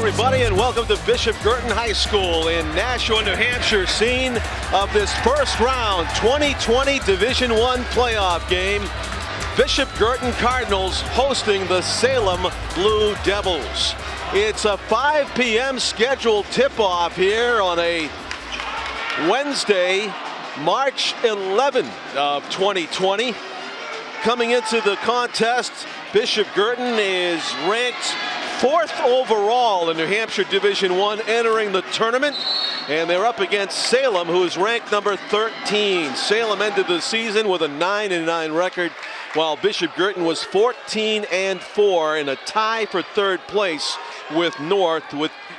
everybody, and welcome to Bishop Guertin High School in Nashua, New Hampshire, scene of this first round 2020 Division I playoff game. Bishop Guertin Cardinals hosting the Salem Blue Devils. It's a 5 p.m. scheduled tip-off here on a Wednesday, March 11th of 2020. Coming into the contest, Bishop Guertin is ranked 4th overall in New Hampshire Division I, entering the tournament, and they're up against Salem, who is ranked number 13. Salem ended the season with a 9-9 record, while Bishop Guertin was 14-4 in a tie for 3rd place with North,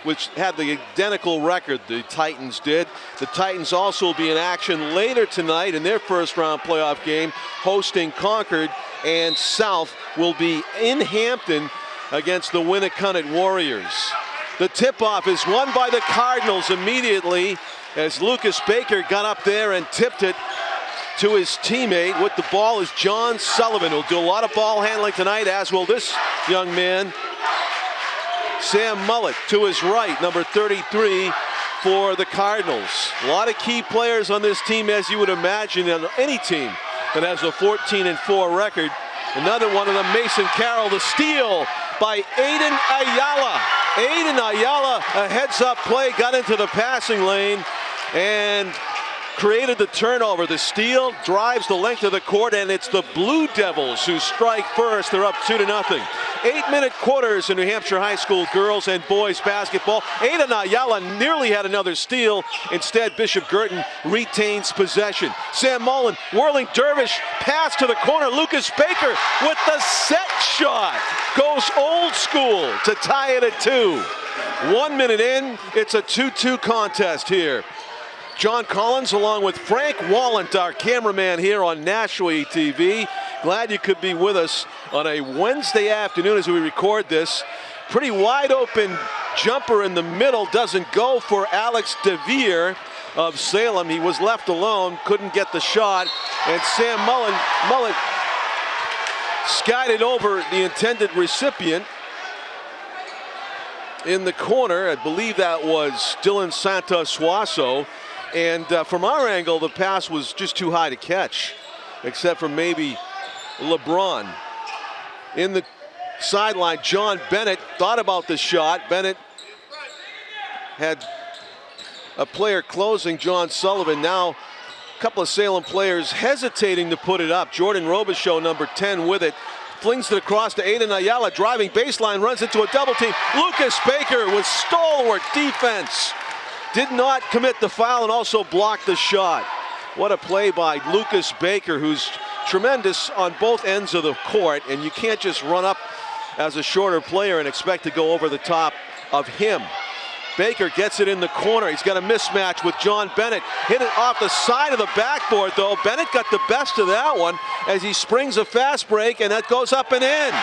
which had the identical record the Titans did. The Titans also will be in action later tonight in their first round playoff game, hosting Concord, and South will be in Hampton against the Winnicott Warriors. The tip-off is won by the Cardinals immediately as Lucas Baker got up there and tipped it to his teammate. With the ball is John Sullivan, who'll do a lot of ball handling tonight, as will this young man, Sam Mullet, to his right, number 33 for the Cardinals. A lot of key players on this team, as you would imagine on any team that has a 14-4 record. Another one of them, Mason Carroll, the steal by Aiden Ayala. Aiden Ayala, a heads-up play, got into the passing lane and created the turnover. The steal drives the length of the court, and it's the Blue Devils who strike first. They're up 2-0. 8-minute quarters in New Hampshire high school girls and boys basketball. Aiden Ayala nearly had another steal. Instead, Bishop Guertin retains possession. Sam Mullen, whirling dervish, pass to the corner. Lucas Baker with the set shot. Goes old school to tie it at 2. 1 minute in, it's a 2-2 contest here. John Collins along with Frank Wallant, our cameraman here on Nashua TV. Glad you could be with us on a Wednesday afternoon as we record this. Pretty wide open jumper in the middle, doesn't go for Alex DeVere of Salem. He was left alone, couldn't get the shot, and Sam Mullen skied it over the intended recipient in the corner. I believe that was Dylan Santos-Suaso. And from our angle, the pass was just too high to catch, except for maybe LeBron. In the sideline, John Bennett thought about the shot. Bennett had a player closing, John Sullivan. Now a couple of Salem players hesitating to put it up. Jordan Robichaux, number 10, with it. Flings it across to Aiden Ayala, driving baseline, runs into a double team. Lucas Baker with stalwart defense did not commit the foul and also blocked the shot. What a play by Lucas Baker, who's tremendous on both ends of the court, and you can't just run up as a shorter player and expect to go over the top of him. Baker gets it in the corner. He's got a mismatch with John Bennett. Hit it off the side of the backboard, though. Bennett got the best of that one as he springs a fast break, and that goes up and in.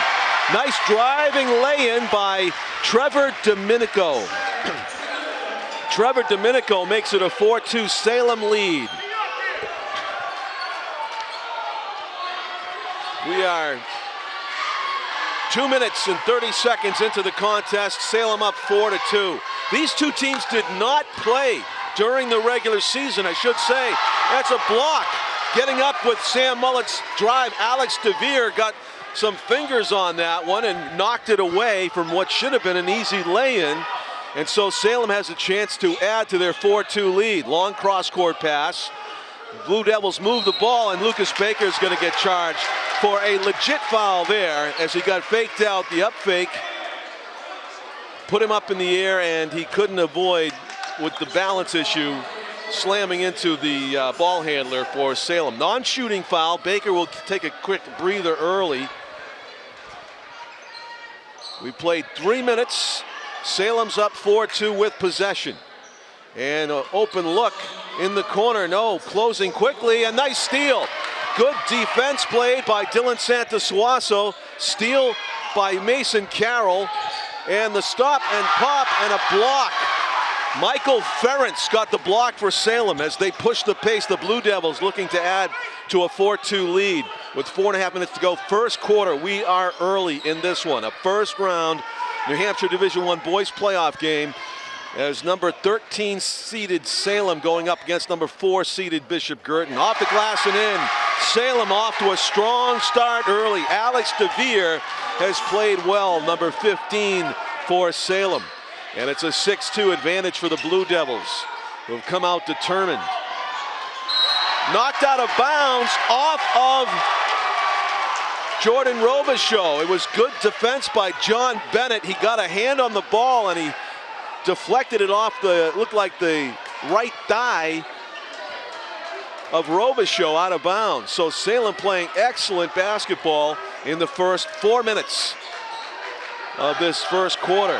Nice driving lay-in by Trevor Domenico. Trevor Domenico makes it a 4-2 Salem lead. We are 2 minutes and 30 seconds into the contest. Salem up 4-2. These two teams did not play during the regular season, I should say. That's a block. Getting up with Sam Mullet's drive. Alex DeVere got some fingers on that one and knocked it away from what should have been an easy lay-in. And so Salem has a chance to add to their 4-2 lead. Long cross-court pass. Blue Devils move the ball, and Lucas Baker is going to get charged for a legit foul there as he got faked out. The up fake put him up in the air, and he couldn't avoid, with the balance issue, slamming into the ball handler for Salem. Non-shooting foul. Baker will take a quick breather early. We played 3 minutes. Salem's up 4-2 with possession. And an open look in the corner. No, closing quickly. A nice steal. Good defense played by Dylan Santos-Suaso. Steal by Mason Carroll. And the stop and pop and a block. Michael Ferentz got the block for Salem as they push the pace. The Blue Devils looking to add to a 4-2 lead with 4.5 minutes to go. First quarter, we are early in this one. A first round New Hampshire Division I boys playoff game, as number 13 seeded Salem going up against number 4 seeded Bishop Guertin. Off the glass and in. Salem off to a strong start early. Alex DeVere has played well, number 15 for Salem. And it's a 6-2 advantage for the Blue Devils, who have come out determined. Knocked out of bounds off of Jordan Robichaud. It was good defense by John Bennett. He got a hand on the ball and he deflected it off looked like the right thigh of Robichaud out of bounds. So Salem playing excellent basketball in the first 4 minutes of this first quarter.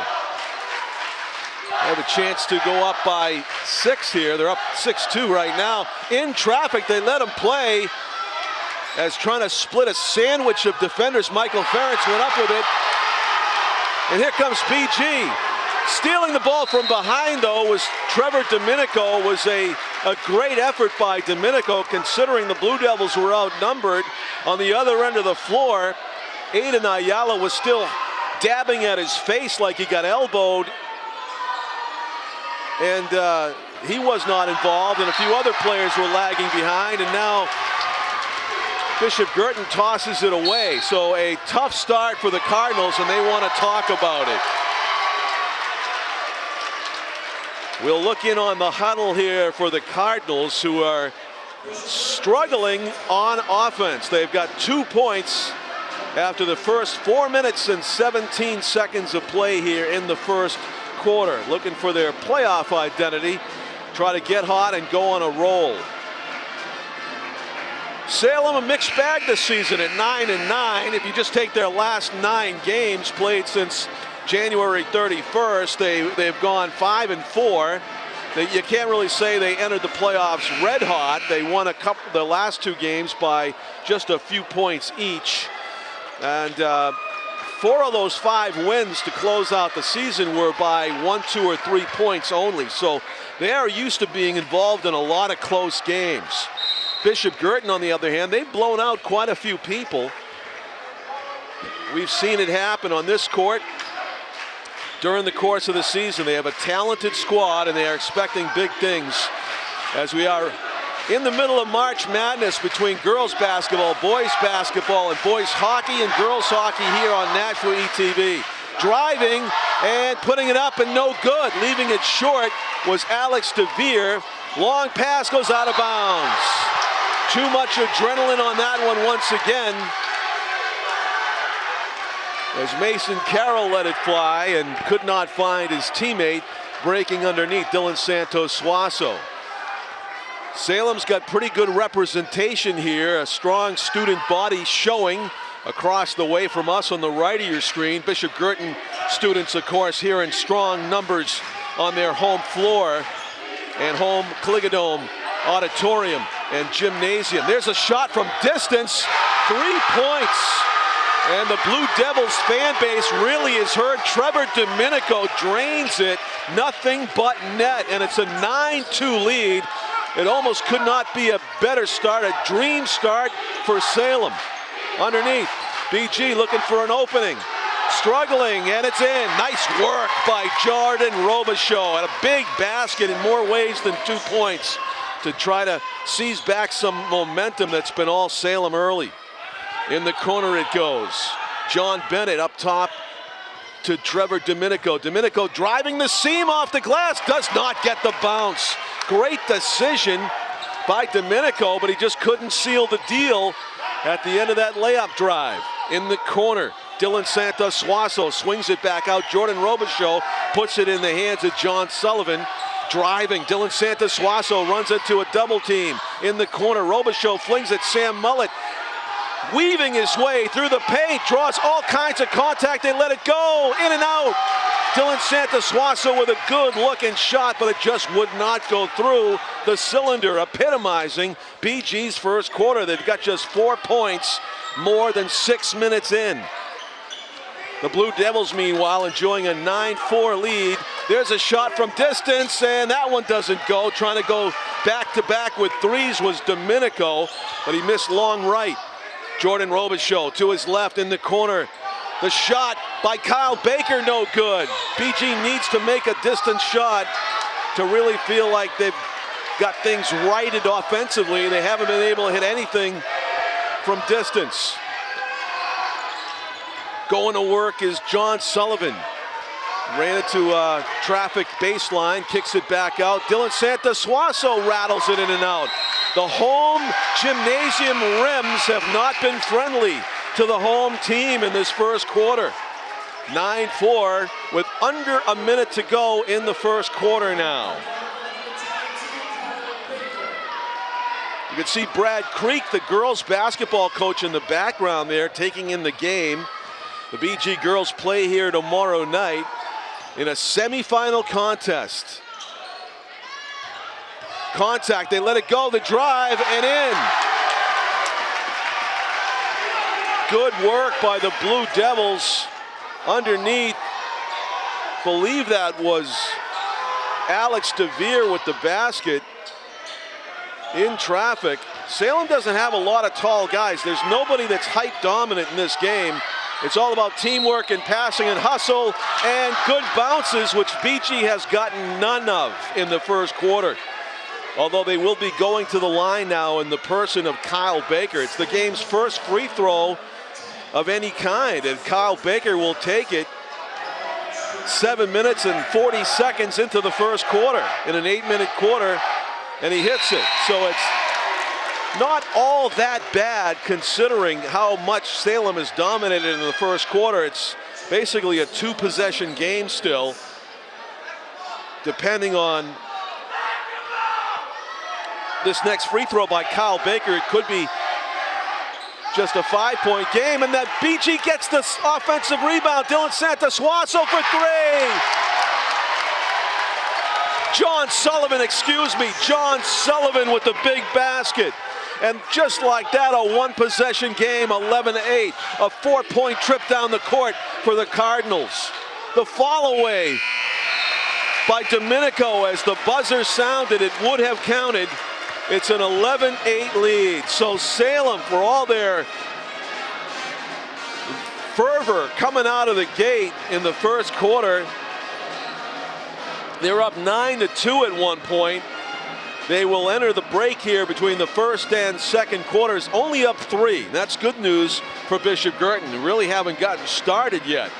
They have a chance to go up by 6 here. They're up 6-2 right now. In traffic, they let them play as trying to split a sandwich of defenders. Michael Ferentz went up with it. And here comes PG. Stealing the ball from behind, though, was Trevor Domenico. Was a great effort by Domenico, considering the Blue Devils were outnumbered. On the other end of the floor, NHIAA was still dabbing at his face like he got elbowed. And he was not involved, and a few other players were lagging behind, and now Bishop Guertin tosses it away. So a tough start for the Cardinals, and they want to talk about it. We'll look in on the huddle here for the Cardinals, who are struggling on offense. They've got 2 points after the first 4 minutes and 17 seconds of play here in the first quarter, looking for their playoff identity, try to get hot and go on a roll. Salem a mixed bag this season at 9-9. If you just take their last 9 games played since January 31st, they've gone 5-4. You can't really say they entered the playoffs red hot. They won the last 2 games by just a few points each, and 4 of those 5 wins to close out the season were by 1, 2, or 3 points only. So they are used to being involved in a lot of close games. Bishop Guertin, on the other hand, they've blown out quite a few people. We've seen it happen on this court during the course of the season. They have a talented squad, and they are expecting big things as we are in the middle of March Madness between girls basketball, boys basketball, and boys hockey and girls hockey here on Nashua ETV. Driving and putting it up and no good. Leaving it short was Alex DeVere. Long pass goes out of bounds. Too much adrenaline on that one once again, as Mason Carroll let it fly and could not find his teammate breaking underneath, Dylan Santos Suazo. Salem's got pretty good representation here. A strong student body showing across the way from us on the right of your screen. Bishop Guertin students, of course, here in strong numbers on their home floor and home Cliggadome auditorium and gymnasium. There's a shot from distance, 3 points. And the Blue Devils fan base really is heard. Trevor Domenico drains it, nothing but net, and it's a 9-2 lead. It almost could not be a better start, a dream start for Salem. Underneath, BG looking for an opening, struggling, and it's in. Nice work by Jordan Robichaud, and a big basket in more ways than 2 points to try to seize back some momentum that's been all Salem early. In the corner it goes. John Bennett up top to Trevor Domenico. Domenico driving the seam off the glass, does not get the bounce. Great decision by Domenico, but he just couldn't seal the deal at the end of that layup drive. In the corner, Dylan Santos Suazo swings it back out. Jordan Robichaud puts it in the hands of John Sullivan. Driving, Dylan Santos Suazo runs into a double team. In the corner, Robichaud flings it. Sam Mullet weaving his way through the paint, draws all kinds of contact. They let it go, in and out. Dylan Santos Suazo with a good looking shot, but it just would not go through the cylinder, epitomizing BG's first quarter. They've got just 4 points more than 6 minutes in. The Blue Devils, meanwhile, enjoying a 9-4 lead. There's a shot from distance, and that one doesn't go. Trying to go back-to-back with threes was Domenico, but he missed long right. Jordan Robichaud to his left in the corner. The shot by Kyle Baker, no good. BG needs to make a distance shot to really feel like they've got things righted offensively. They haven't been able to hit anything from distance. Going to work is John Sullivan. Ran it to traffic baseline, kicks it back out. Dylan Santasuaso rattles it in and out. The home gymnasium rims have not been friendly to the home team in this first quarter. 9-4 with under a minute to go in the first quarter now. You can see Brad Creek, the girls basketball coach, in the background there, taking in the game. The BG girls play here tomorrow night in a semifinal contest. Contact, they let it go, the drive, and in. Good work by the Blue Devils underneath. Believe that was Alex DeVere with the basket in traffic. Salem doesn't have a lot of tall guys. There's nobody that's height dominant in this game. It's all about teamwork and passing and hustle and good bounces, which BG has gotten none of in the first quarter. Although they will be going to the line now in the person of Kyle Baker. It's the game's first free throw of any kind, and Kyle Baker will take it 7 minutes and 40 seconds into the first quarter in an 8-minute quarter, and he hits it. So it's not all that bad considering how much Salem has dominated in the first quarter. It's basically a 2-possession game still, depending on this next free throw by Kyle Baker. It could be just a 5-point game, and that BG gets the offensive rebound. Dylan Santasuaso for 3. John Sullivan, John Sullivan with the big basket. And just like that, a 1-possession game, 11-8. A 4-point trip down the court for the Cardinals. The follow away by Domenico as the buzzer sounded, it would have counted. It's an 11-8 lead. So Salem, for all their fervor coming out of the gate in the first quarter, they're up 9-2 at one point. They will enter the break here between the first and second quarters, only up 3. That's good news for Bishop Guertin. They really haven't gotten started yet.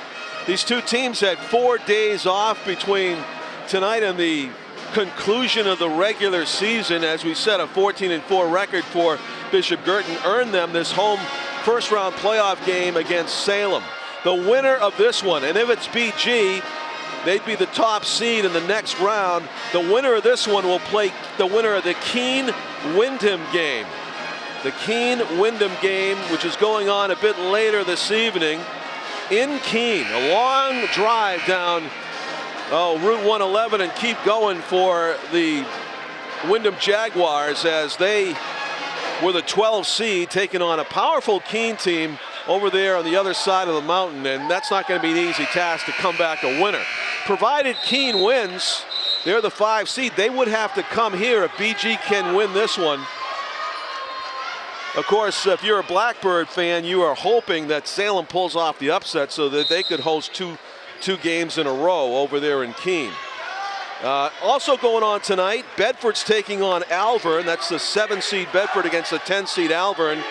These two teams had 4 days off between tonight and the conclusion of the regular season. As we said, a 14-4 record for Bishop Guertin earned them this home first-round playoff game against Salem. The winner of this one, and if it's BG, they'd be the top seed in the next round. The winner of this one will play the winner of the Keene-Windham game. The Keene-Windham game, which is going on a bit later this evening in Keene. A long drive down Route 111 and keep going for the Windham Jaguars as they were the 12 seed taking on a powerful Keene team over there on the other side of the mountain, and that's not going to be an easy task to come back a winner. Provided Keene wins, they're the 5 seed. They would have to come here if BG can win this one. Of course, if you're a Blackbird fan, you are hoping that Salem pulls off the upset so that they could host two games in a row over there in Keene. Also going on tonight, Bedford's taking on Alvern. That's the 7-seed Bedford against the 10-seed Alvern.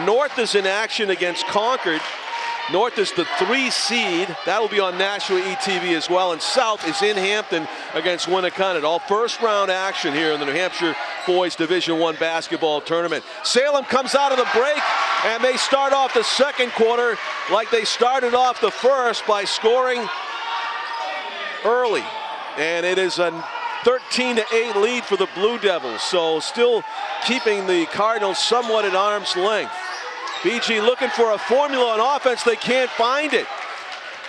North is in action against Concord. North is the 3 seed. That'll be on Nashua ETV as well. And South is in Hampton against Winnicott. All first-round action here in the New Hampshire Boys Division I basketball tournament. Salem comes out of the break, and they start off the second quarter like they started off the first by scoring early. And it is a 13-8 lead for the Blue Devils. So still keeping the Cardinals somewhat at arm's length. BG looking for a formula on offense. They can't find it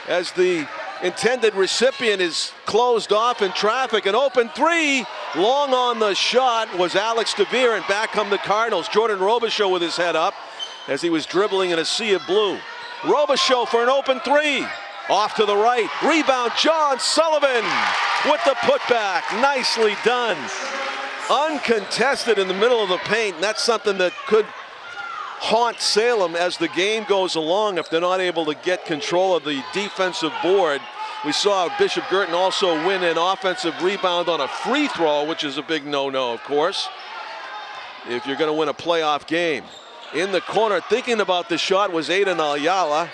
as the intended recipient is closed off in traffic. An open 3, long on the shot was Alex DeVere, and back come the Cardinals. Jordan Robichaux with his head up as he was dribbling in a sea of blue. Robichaux for an open 3. Off to the right. Rebound, John Sullivan with the putback. Nicely done. Uncontested in the middle of the paint, and that's something that could haunt Salem as the game goes along if they're not able to get control of the defensive board. We saw Bishop Guertin also win an offensive rebound on a free throw, which is a big no-no, of course, if you're going to win a playoff game. In the corner, thinking about the shot, was Aiden Ayala.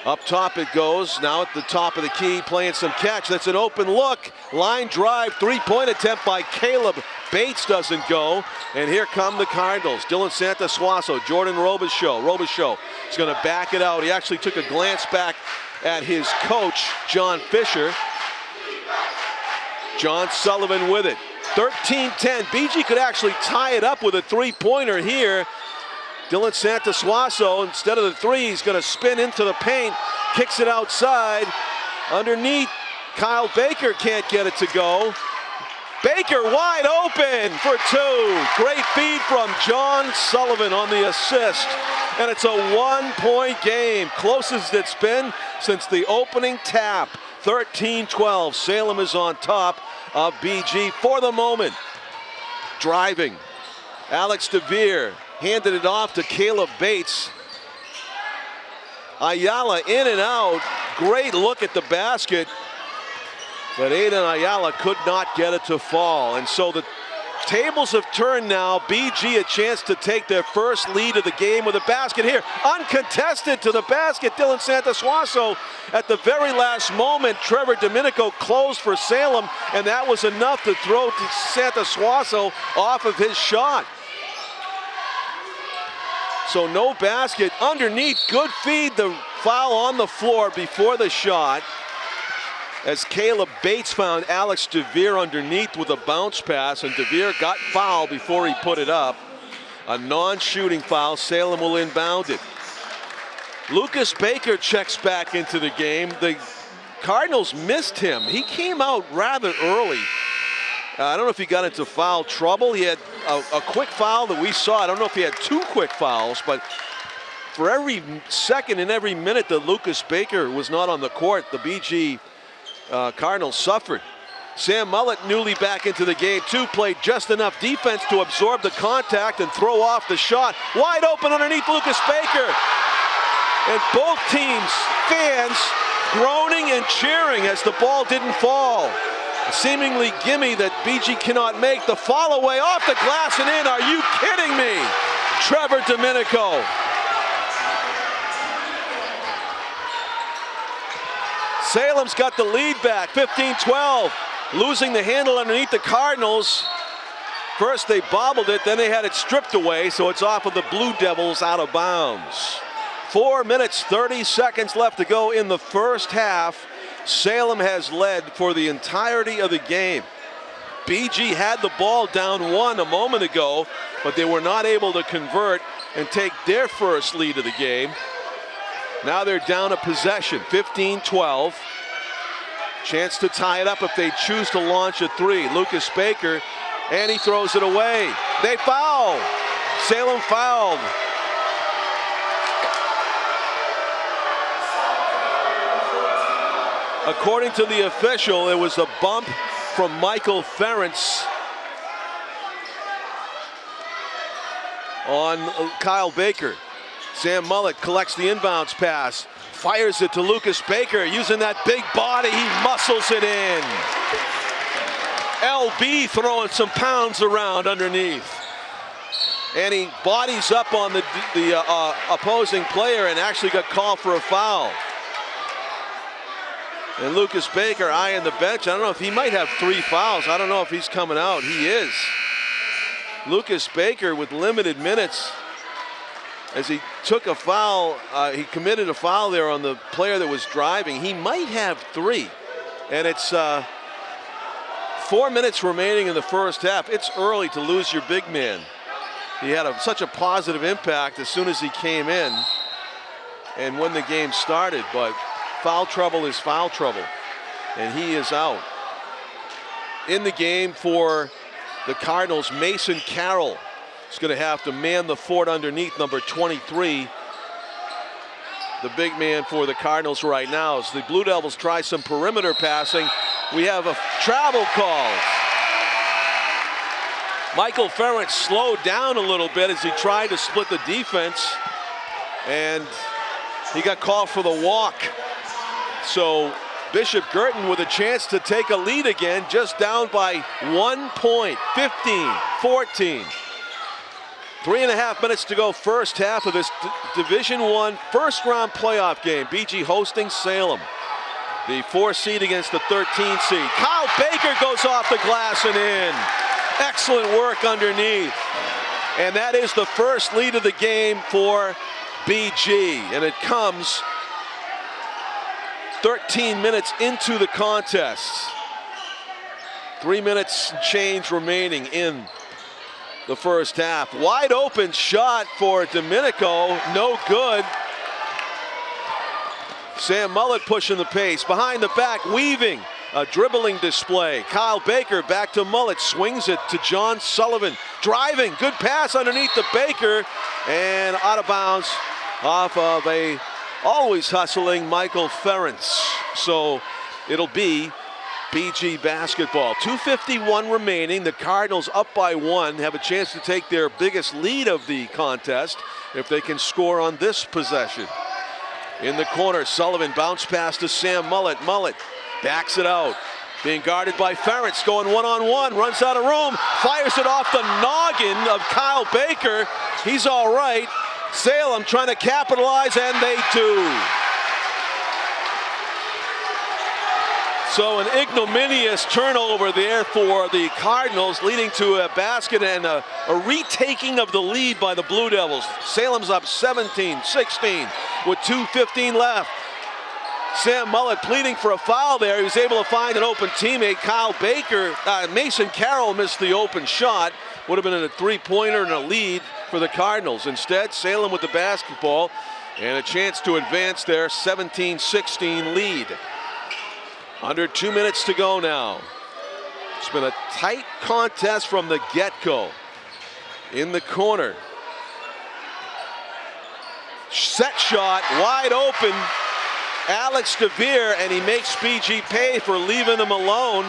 Up top it goes. Now at the top of the key, playing some catch. That's an open look. Line drive, three-point attempt by Caleb. Bates doesn't go. And here come the Cardinals. Dylan Santasuaso, Jordan Robichaux. Robichaux is going to back it out. He actually took a glance back at his coach, John Fisher. John Sullivan with it. 13-10. BG could actually tie it up with a three-pointer here. Dylan Santasuaso, instead of the three, he's going to spin into the paint, kicks it outside. Underneath, Kyle Baker can't get it to go. Baker wide open for two. Great feed from John Sullivan on the assist. And it's a one-point game, closest it's been since the opening tap. 13-12. Salem is on top of BG for the moment. Driving. Alex DeVere handed it off to Caleb Bates. Ayala in and out. Great look at the basket. But Aiden Ayala could not get it to fall. And so the tables have turned now. BG a chance to take their first lead of the game with a basket here. Uncontested to the basket. Dylan Santasuaso at the very last moment. Trevor Domenico closed for Salem, and that was enough to throw Santasuaso off of his shot. So no basket. Underneath, good feed. The foul on the floor before the shot, as Caleb Bates found Alex DeVere underneath with a bounce pass, and DeVere got fouled before he put it up. A non-shooting foul. Salem will inbound it. Lucas Baker checks back into the game. The Cardinals missed him. He came out rather early. I don't know if he got into foul trouble. He had a quick foul that we saw. I don't know if he had two quick fouls, but for every second and every minute that Lucas Baker was not on the court, the BG Cardinals suffered. Sam Mullett, newly back into the game too, played just enough defense to absorb the contact and throw off the shot. Wide open underneath Lucas Baker. And both teams, fans, groaning and cheering as the ball didn't fall. A seemingly gimme that BG cannot make. The follow away off the glass and in. Are you kidding me? Trevor Domenico. Salem's got the lead back, 15-12. Losing the handle underneath the Cardinals. First they bobbled it, then they had it stripped away, so it's off of the Blue Devils out of bounds. 4 minutes, 30 seconds left to go in the first half. Salem has led for the entirety of the game. BG had the ball down one a moment ago, but they were not able to convert and take their first lead of the game. Now they're down a possession, 15-12. Chance to tie it up if they choose to launch a three. Lucas Baker, and he throws it away. They foul. Salem fouled. According to the official, it was a bump from Michael Ferentz on Kyle Baker. Sam Mullett collects the inbounds pass, fires it to Lucas Baker. Using that big body, he muscles it in. LB throwing some pounds around underneath. And he bodies up on the opposing player and actually got called for a foul. And Lucas Baker eyeing the bench. I don't know if he might have 3 fouls. I don't know if he's coming out. He is. Lucas Baker with limited minutes, as he took a foul. He committed a foul there on the player that was driving. He might have 3. And it's 4 minutes remaining in the first half. It's early to lose your big man. He had such a positive impact as soon as he came in and when the game started, but foul trouble is foul trouble, and he is out. In the game for the Cardinals, Mason Carroll is going to have to man the fort underneath number 23. The big man for the Cardinals right now. As the Blue Devils try some perimeter passing, we have a travel call. Michael Ferentz slowed down a little bit as he tried to split the defense, and he got called for the walk. So Bishop Guertin with a chance to take a lead again, just down by 1 point, 15-14. 3.5 minutes to go, first half of this Division I first round playoff game. BG hosting Salem, the 4 seed against the 13 seed. Kyle Baker goes off the glass and in. Excellent work underneath. And that is the first lead of the game for BG. And it comes 13 minutes into the contest. 3 minutes change remaining in the first half. Wide open shot for Domenico, no good. Sam Mullet pushing the pace. Behind the back, weaving, a dribbling display. Kyle Baker back to Mullet, swings it to John Sullivan. Driving, good pass underneath the Baker, and out of bounds off of a always hustling Michael Ferentz. So it'll be BG basketball. 2:51 remaining. The Cardinals up by 1, have a chance to take their biggest lead of the contest if they can score on this possession. In the corner, Sullivan bounce pass to Sam Mullet. Mullet backs it out. Being guarded by Ferentz, going one-on-one, runs out of room, fires it off the noggin of Kyle Baker. He's all right. Salem trying to capitalize, and they do. So an ignominious turnover there for the Cardinals, leading to a basket and a retaking of the lead by the Blue Devils. Salem's up 17-16 with 2:15 left. Sam Mullet pleading for a foul there. He was able to find an open teammate. Kyle Baker, Mason Carroll missed the open shot. Would have been in a three-pointer and a lead for the Cardinals. Instead, Salem with the basketball and a chance to advance their 17-16 lead. Under 2 minutes to go now. It's been a tight contest from the get-go. In the corner. Set shot, wide open. Alex DeVere, and he makes BG pay for leaving him alone.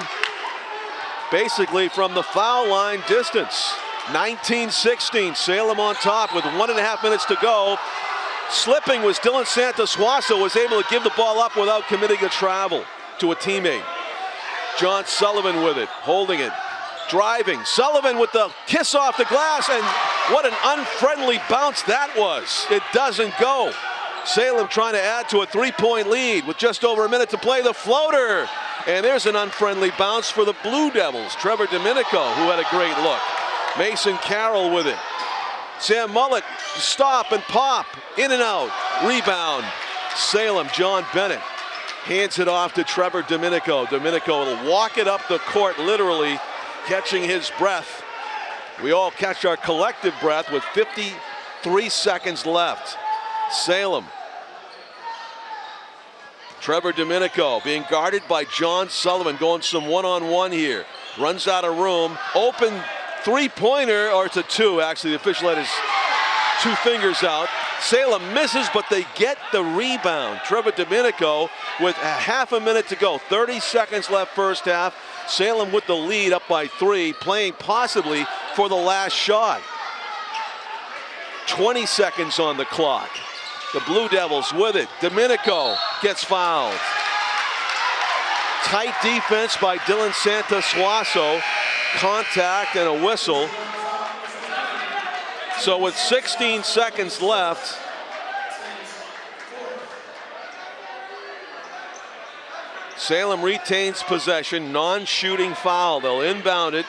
Basically from the foul line distance. 19-16, Salem on top with 1.5 minutes to go. Slipping was Dylan Santos-Suazo, was able to give the ball up without committing a travel to a teammate. John Sullivan with it, holding it, driving. Sullivan with the kiss off the glass, and what an unfriendly bounce that was. It doesn't go. Salem trying to add to a 3-point lead with just over a minute to play. The floater, and there's an unfriendly bounce for the Blue Devils. Trevor Domenico, who had a great look. Mason Carroll with it. Sam Mullet, stop and pop, in and out, rebound. Salem, John Bennett hands it off to Trevor Domenico. Domenico will walk it up the court, literally catching his breath. We all catch our collective breath with 53 seconds left. Salem. Trevor Domenico being guarded by John Sullivan, going some one-on-one here. Runs out of room, open three-pointer, or it's a two, actually. The official had his 2 fingers out. Salem misses, but they get the rebound. Trevor Domenico with a half a minute to go. 30 seconds left first half. Salem with the lead, up by 3, playing possibly for the last shot. 20 seconds on the clock. The Blue Devils with it. Domenico gets fouled. Tight defense by Dylan Santos-Suazo. Contact and a whistle. So with 16 seconds left, Salem retains possession, non-shooting foul. They'll inbound it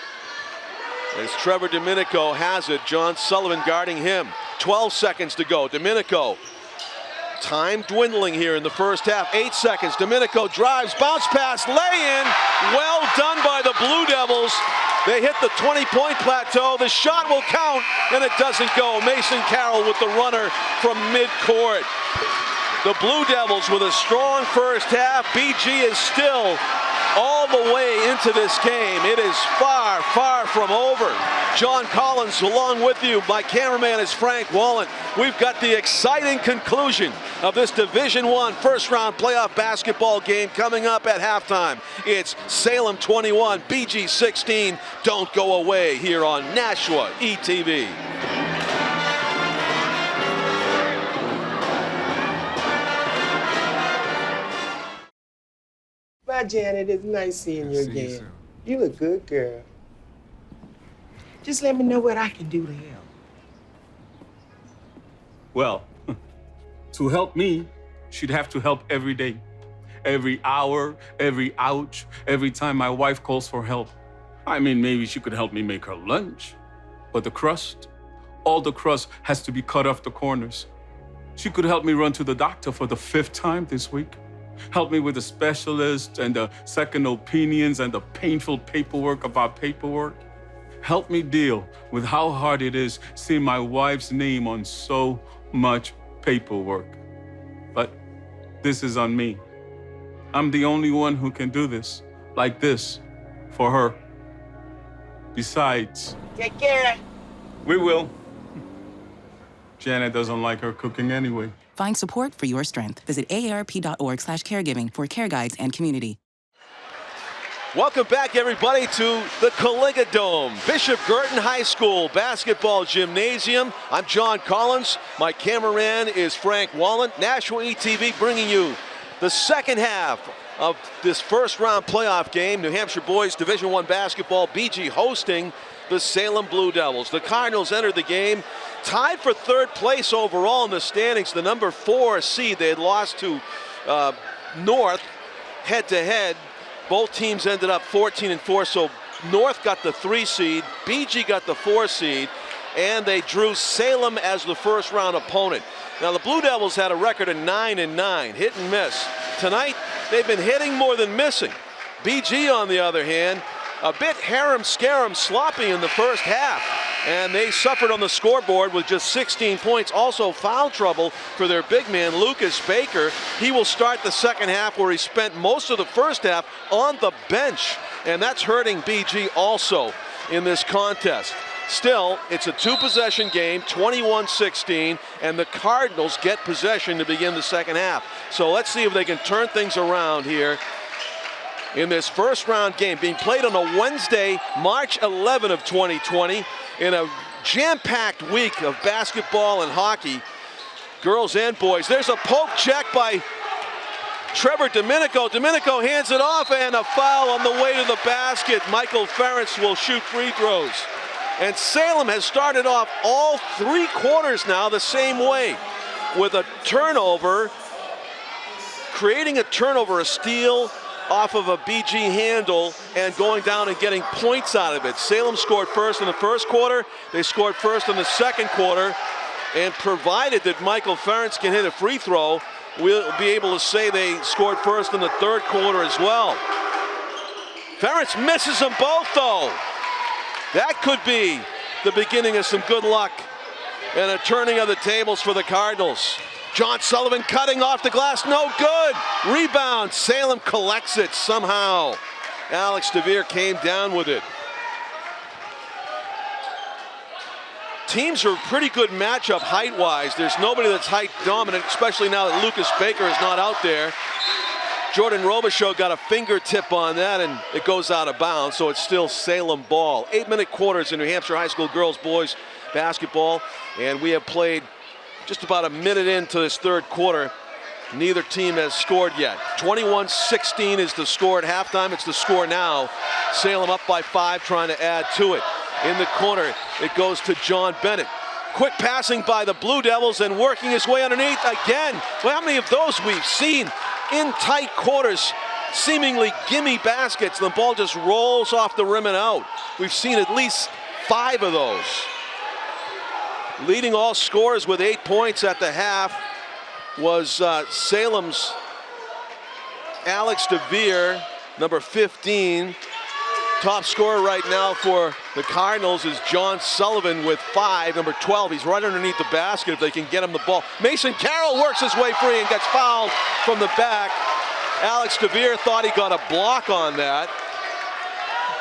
as Trevor Domenico has it. John Sullivan guarding him. 12 seconds to go. Domenico, time dwindling here in the first half. 8 seconds. Domenico drives, bounce pass, lay-in. Well done by the Blue Devils. They hit the 20-point plateau. The shot will count, and it doesn't go. Mason Carroll with the runner from midcourt. The Blue Devils with a strong first half. BG is still all the way into this game. It is far, far from over. John Collins along with you. My cameraman is Frank Wallen. We've got the exciting conclusion of this Division I first-round playoff basketball game coming up at halftime. It's Salem 21, BG 16. Don't go away here on Nashua ETV. Bye, Janet. It's nice seeing you again. You a good girl. Just let me know what I can do to help. Well, to help me, she'd have to help every day. Every hour, every ouch, every time my wife calls for help. I mean, maybe she could help me make her lunch. But the crust, all the crust has to be cut off the corners. She could help me run to the doctor for the 5th time this week. Help me with the specialist and the second opinions and the painful paperwork about paperwork. Help me deal with how hard it is seeing my wife's name on so much paperwork. But this is on me. I'm the only one who can do this, like this, for her. Besides, Take care. we will. Janet doesn't like her cooking anyway. Find support for your strength. Visit aarp.org/caregiving for care guides and community. Welcome back, everybody, to the Caligula Dome, Bishop Guertin High School basketball gymnasium. I'm John Collins. My cameraman is Frank Wallen. Nashua ETV bringing you the second half of this first-round playoff game. New Hampshire Boys Division I basketball, BG hosting the Salem Blue Devils. The Cardinals entered the game tied for 3rd place overall in the standings. The number 4 seed, they had lost to North head-to-head. Both teams ended up 14-4, so North got the 3 seed, BG got the 4 seed, and they drew Salem as the first-round opponent. Now, the Blue Devils had a record of 9-9, hit and miss. Tonight, they've been hitting more than missing. BG, on the other hand, a bit harem-scarum sloppy in the first half, and they suffered on the scoreboard with just 16 points. Also foul trouble for their big man, Lucas Baker. He will start the second half where he spent most of the first half on the bench, and that's hurting BG also in this contest. Still, it's a 2-possession game, 21-16, and the Cardinals get possession to begin the second half. So let's see if they can turn things around here in this first-round game being played on a Wednesday, March 11 of 2020, in a jam-packed week of basketball and hockey, girls and boys. There's a poke check by Trevor Domenico. Domenico hands it off, and a foul on the way to the basket. Michael Ferentz will shoot free throws. And Salem has started off all 3 quarters now the same way, with a turnover, creating a turnover, a steal off of a BG handle, and going down and getting points out of it. Salem scored first in the first quarter. They scored first in the second quarter. And provided that Michael Ferentz can hit a free throw, we'll be able to say they scored first in the third quarter as well. Ferentz misses them both, though. That could be the beginning of some good luck and a turning of the tables for the Cardinals. John Sullivan cutting off the glass, no good. Rebound, Salem collects it somehow. Alex DeVere came down with it. Teams are a pretty good matchup height-wise. There's nobody that's height dominant, especially now that Lucas Baker is not out there. Jordan Robichaud got a fingertip on that, and it goes out of bounds, so it's still Salem ball. 8-minute quarters in New Hampshire High School girls boys basketball, and we have played just about a minute into this third quarter. Neither team has scored yet. 21-16 is the score at halftime. It's the score now. Salem up by 5, trying to add to it. In the corner, it goes to John Bennett. Quick passing by the Blue Devils and working his way underneath again. Well, how many of those we've seen in tight quarters? Seemingly gimme baskets. The ball just rolls off the rim and out. We've seen at least 5 of those. Leading all scorers with 8 points at the half was Salem's Alex DeVere, number 15. Top scorer right now for the Cardinals is John Sullivan with 5, number 12. He's right underneath the basket if they can get him the ball. Mason Carroll works his way free and gets fouled from the back. Alex DeVere thought he got a block on that.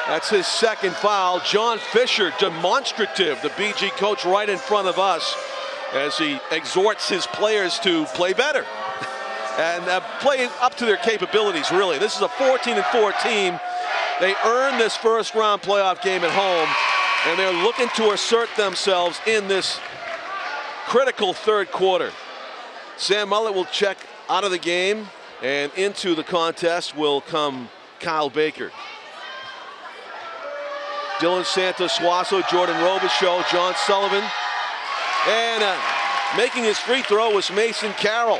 That's his second foul. John Fisher, demonstrative, the BG coach right in front of us as he exhorts his players to play better and play up to their capabilities, really. This is a 14-4 team. They earned this first round playoff game at home, and they're looking to assert themselves in this critical third quarter. Sam Mullet will check out of the game, and into the contest will come Kyle Baker. Dylan Santos Suazo, Jordan Robichaux, John Sullivan. And making his free throw was Mason Carroll.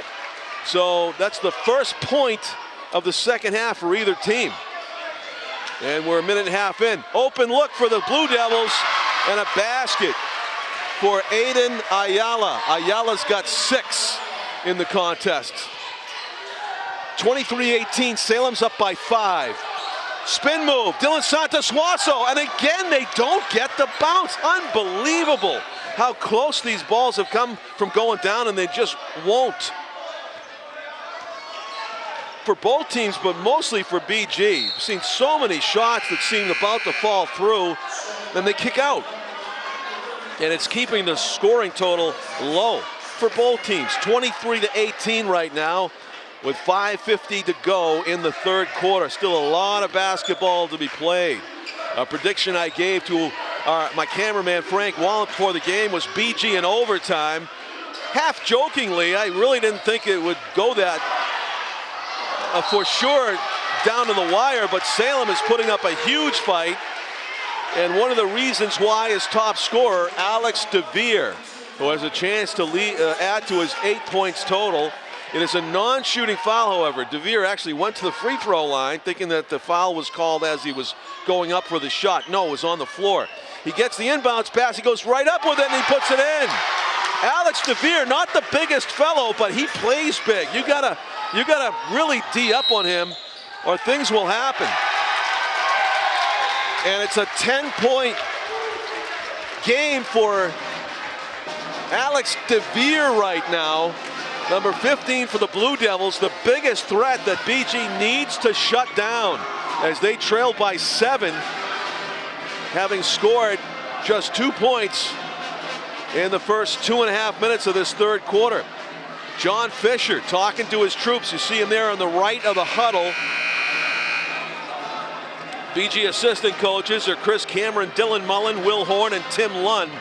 So that's the first point of the second half for either team. And we're a minute and a half in. Open look for the Blue Devils, and a basket for Aiden Ayala. Ayala's got 6 in the contest. 23-18, Salem's up by 5. Spin move, Dylan Santos Suazo, and again they don't get the bounce. Unbelievable how close these balls have come from going down, and they just won't. For both teams, but mostly for BG. We've seen so many shots that seem about to fall through, then they kick out. And it's keeping the scoring total low for both teams. 23-18 right now, with 5:50 to go in the third quarter. Still a lot of basketball to be played. A prediction I gave to my cameraman Frank Wallen before the game was BG in overtime. Half jokingly, I really didn't think it would go that for sure down to the wire, but Salem is putting up a huge fight. And one of the reasons why is top scorer Alex DeVere, who has a chance to add to his 8 points total. It is a non-shooting foul, however. DeVere actually went to the free throw line thinking that the foul was called as he was going up for the shot. No, it was on the floor. He gets the inbounds pass, he goes right up with it, and he puts it in. Alex DeVere, not the biggest fellow, but he plays big. You gotta really D up on him, or things will happen. And it's a 10-point game for Alex DeVere right now. Number 15 for the Blue Devils, the biggest threat that BG needs to shut down as they trail by 7, having scored just 2 points in the first 2.5 minutes of this third quarter. John Fisher talking to his troops. You see him there on the right of the huddle. BG assistant coaches are Chris Cameron, Dylan Mullen, Will Horn, and Tim Lund.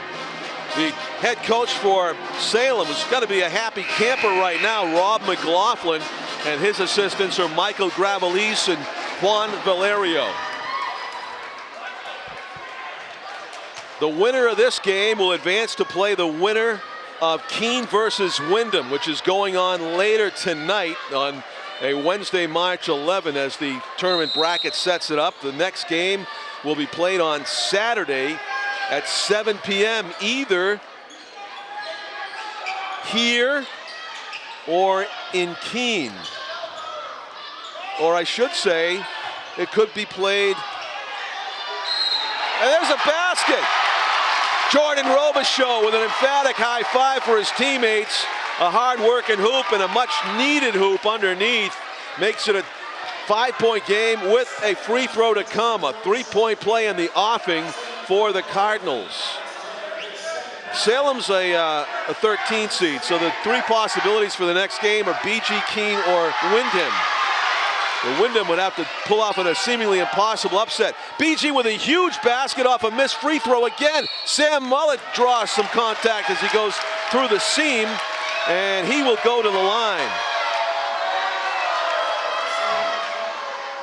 The head coach for Salem has got to be a happy camper right now, Rob McLaughlin, and his assistants are Michael Gravelis and Juan Valerio. The winner of this game will advance to play the winner of Keene versus Windham, which is going on later tonight on a Wednesday, March 11, as the tournament bracket sets it up. The next game will be played on Saturday at 7 p.m. either here or in Keene. Or I should say, it could be played. And there's a basket. Jordan Robichaux with an emphatic high five for his teammates. A hard-working hoop and a much-needed hoop underneath makes it a 5-point game with a free throw to come. A 3-point play in the offing for the Cardinals. Salem's a 13 seed, so the 3 possibilities for the next game are BG, Keene, or Windham. The Windham would have to pull off a seemingly impossible upset. BG with a huge basket off a missed free throw again. Sam Mullet draws some contact as he goes through the seam, and he will go to the line.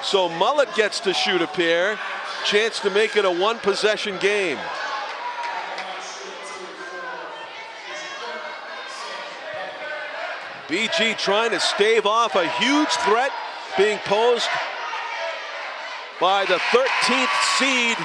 So Mullet gets to shoot a pair. Chance to make it a 1-possession game. BG trying to stave off a huge threat being posed by the 13th seed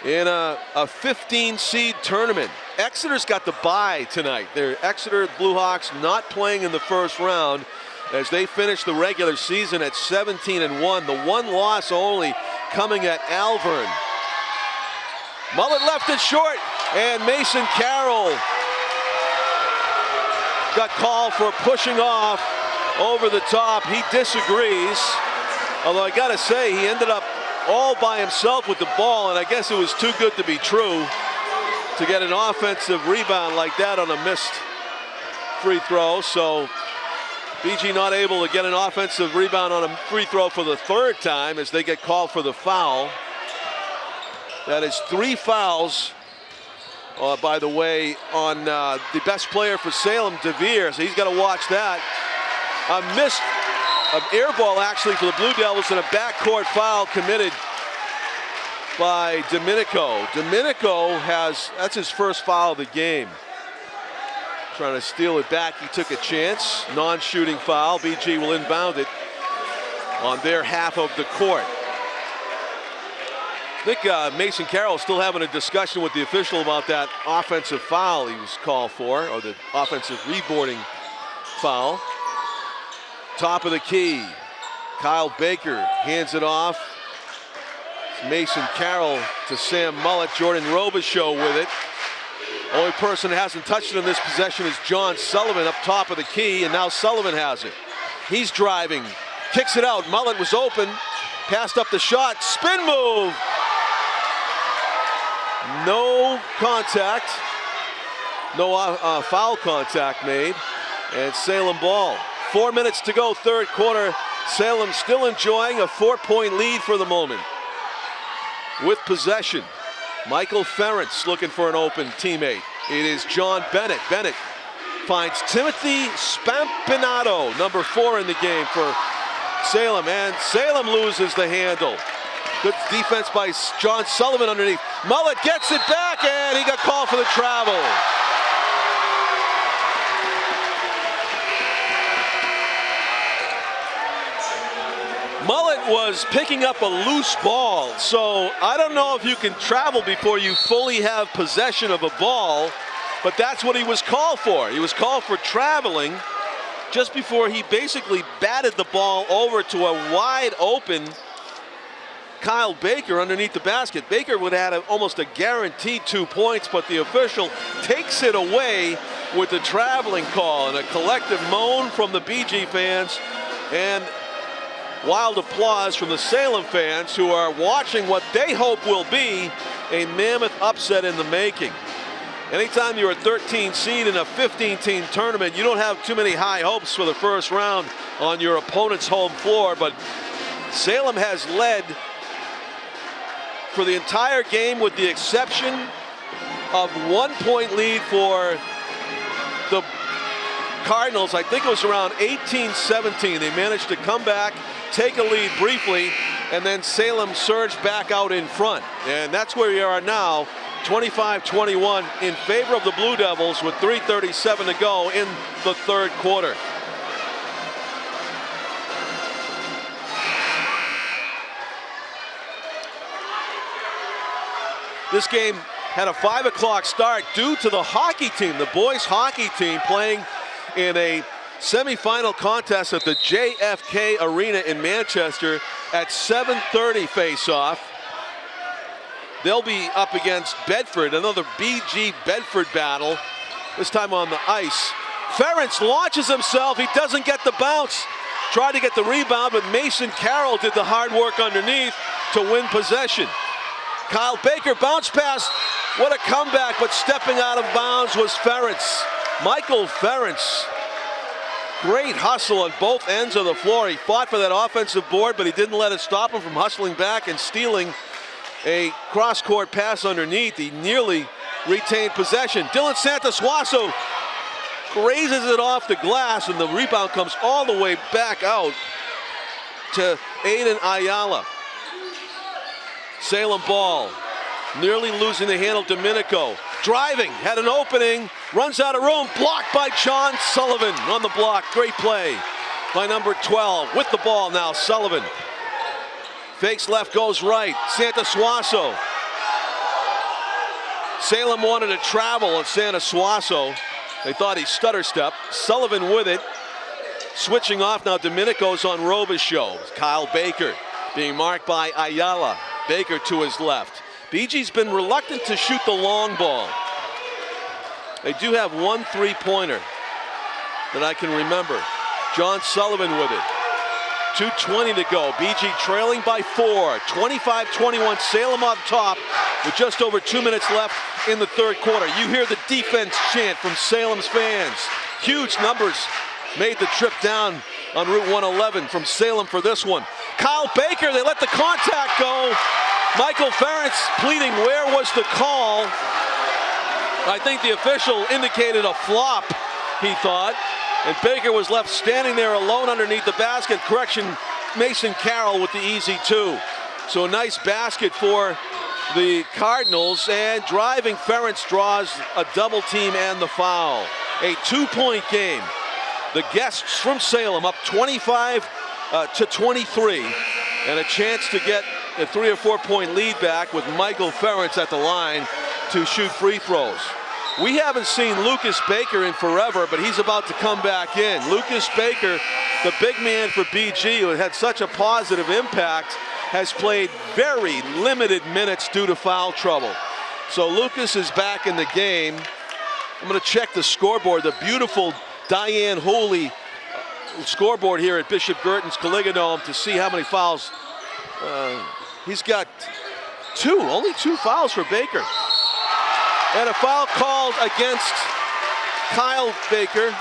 in a 15 seed tournament. Exeter's got the bye tonight. They're Exeter Blue Hawks not playing in the first round as they finish the regular season at 17-1. The one loss only coming at Alvern. Mullet left it short, and Mason Carroll got called for pushing off over the top. He disagrees. Although I gotta say, he ended up all by himself with the ball, and I guess it was too good to be true to get an offensive rebound like that on a missed free throw. So BG not able to get an offensive rebound on a free throw for the third time as they get called for the foul. That is 3 fouls, by the way, on the best player for Salem, DeVere, so he's got to watch that. A missed air ball actually for the Blue Devils, and a backcourt foul committed by Domenico. Domenico that's his first foul of the game. Trying to steal it back, he took a chance. Non-shooting foul. BG will inbound it on their half of the court. I think Mason Carroll still having a discussion with the official about that offensive foul he was called for, or the offensive reboarding foul. Top of the key. Kyle Baker hands it off. It's Mason Carroll to Sam Mullett. Jordan Robichaux with it. Only person that hasn't touched it in this possession is John Sullivan up top of the key, and now Sullivan has it. He's driving, kicks it out. Mullett was open, passed up the shot, spin move. No contact, no foul contact made, and Salem ball. 4 minutes to go, third quarter. Salem still enjoying a 4-point lead for the moment. With possession, Michael Ferentz looking for an open teammate. It is John Bennett. Bennett finds Timothy Spampinato, number 4 in the game for Salem, and Salem loses the handle. Good defense by John Sullivan underneath. Mullett gets it back, and he got called for the travel. Mullett was picking up a loose ball, so I don't know if you can travel before you fully have possession of a ball, but that's what he was called for. He was called for traveling just before he basically batted the ball over to a wide open Kyle Baker underneath the basket. Baker would have had almost a guaranteed 2 points, but the official takes it away with the traveling call, and a collective moan from the BG fans and wild applause from the Salem fans, who are watching what they hope will be a mammoth upset in the making. Anytime you're a 13 seed in a 15-team tournament, you don't have too many high hopes for the first round on your opponent's home floor, but Salem has led for the entire game with the exception of 1 point lead for the Cardinals. I think it was around 18-17. They managed to come back, take a lead briefly, and then Salem surged back out in front. And that's where we are now, 25-21 in favor of the Blue Devils with 3:37 to go in the third quarter. This game had a 5 o'clock start due to the hockey team, the boys hockey team, playing in a semifinal contest at the JFK Arena in Manchester at 7:30 face-off. They'll be up against Bedford, another BG Bedford battle, this time on the ice. Ferentz launches himself, he doesn't get the bounce. Tried to get the rebound, but Mason Carroll did the hard work underneath to win possession. Kyle Baker bounce pass, what a comeback, but stepping out of bounds was Ferentz. Michael Ferentz, great hustle on both ends of the floor. He fought for that offensive board, but he didn't let it stop him from hustling back and stealing a cross-court pass underneath. He nearly retained possession. Dylan Santasuaso grazes it off the glass, and the rebound comes all the way back out to Aiden Ayala. Salem ball, nearly losing the handle. Domenico driving, had an opening, runs out of room, blocked by John Sullivan on the block. Great play by number 12 with the ball now. Sullivan fakes left, goes right. Santasuaso. Salem wanted to travel on Santasuaso. They thought he stutter stepped. Sullivan with it. Switching off now, Domenico's on Robichaux. Kyle Baker being marked by Ayala. Baker to his left. BG's been reluctant to shoot the long ball. They do have 1 3-pointer that I can remember. John Sullivan with it. 2:20 to go. BG trailing by 4. 25-21, Salem on top with just over 2 minutes left in the third quarter. You hear the defense chant from Salem's fans. Huge numbers made the trip down on Route 111 from Salem for this one. Kyle Baker, they let the contact go. Michael Ferentz pleading, where was the call? I think the official indicated a flop, he thought. And Baker was left standing there alone underneath the basket. Correction, Mason Carroll with the easy 2. So a nice basket for the Cardinals, and driving Ferentz draws a double team and the foul. A 2-point game. The guests from Salem up 25-23, and a chance to get a 3 or 4 point lead back with Michael Ferentz at the line to shoot free throws. We haven't seen Lucas Baker in forever, but he's about to come back in. Lucas Baker, the big man for BG, who had such a positive impact, has played very limited minutes due to foul trouble. So Lucas is back in the game. I'm going to check the scoreboard. The beautiful Diane Hooley scoreboard here at Bishop Guertin's Coligadome to see how many fouls. He's got 2, only 2 fouls for Baker. And a foul called against Kyle Baker,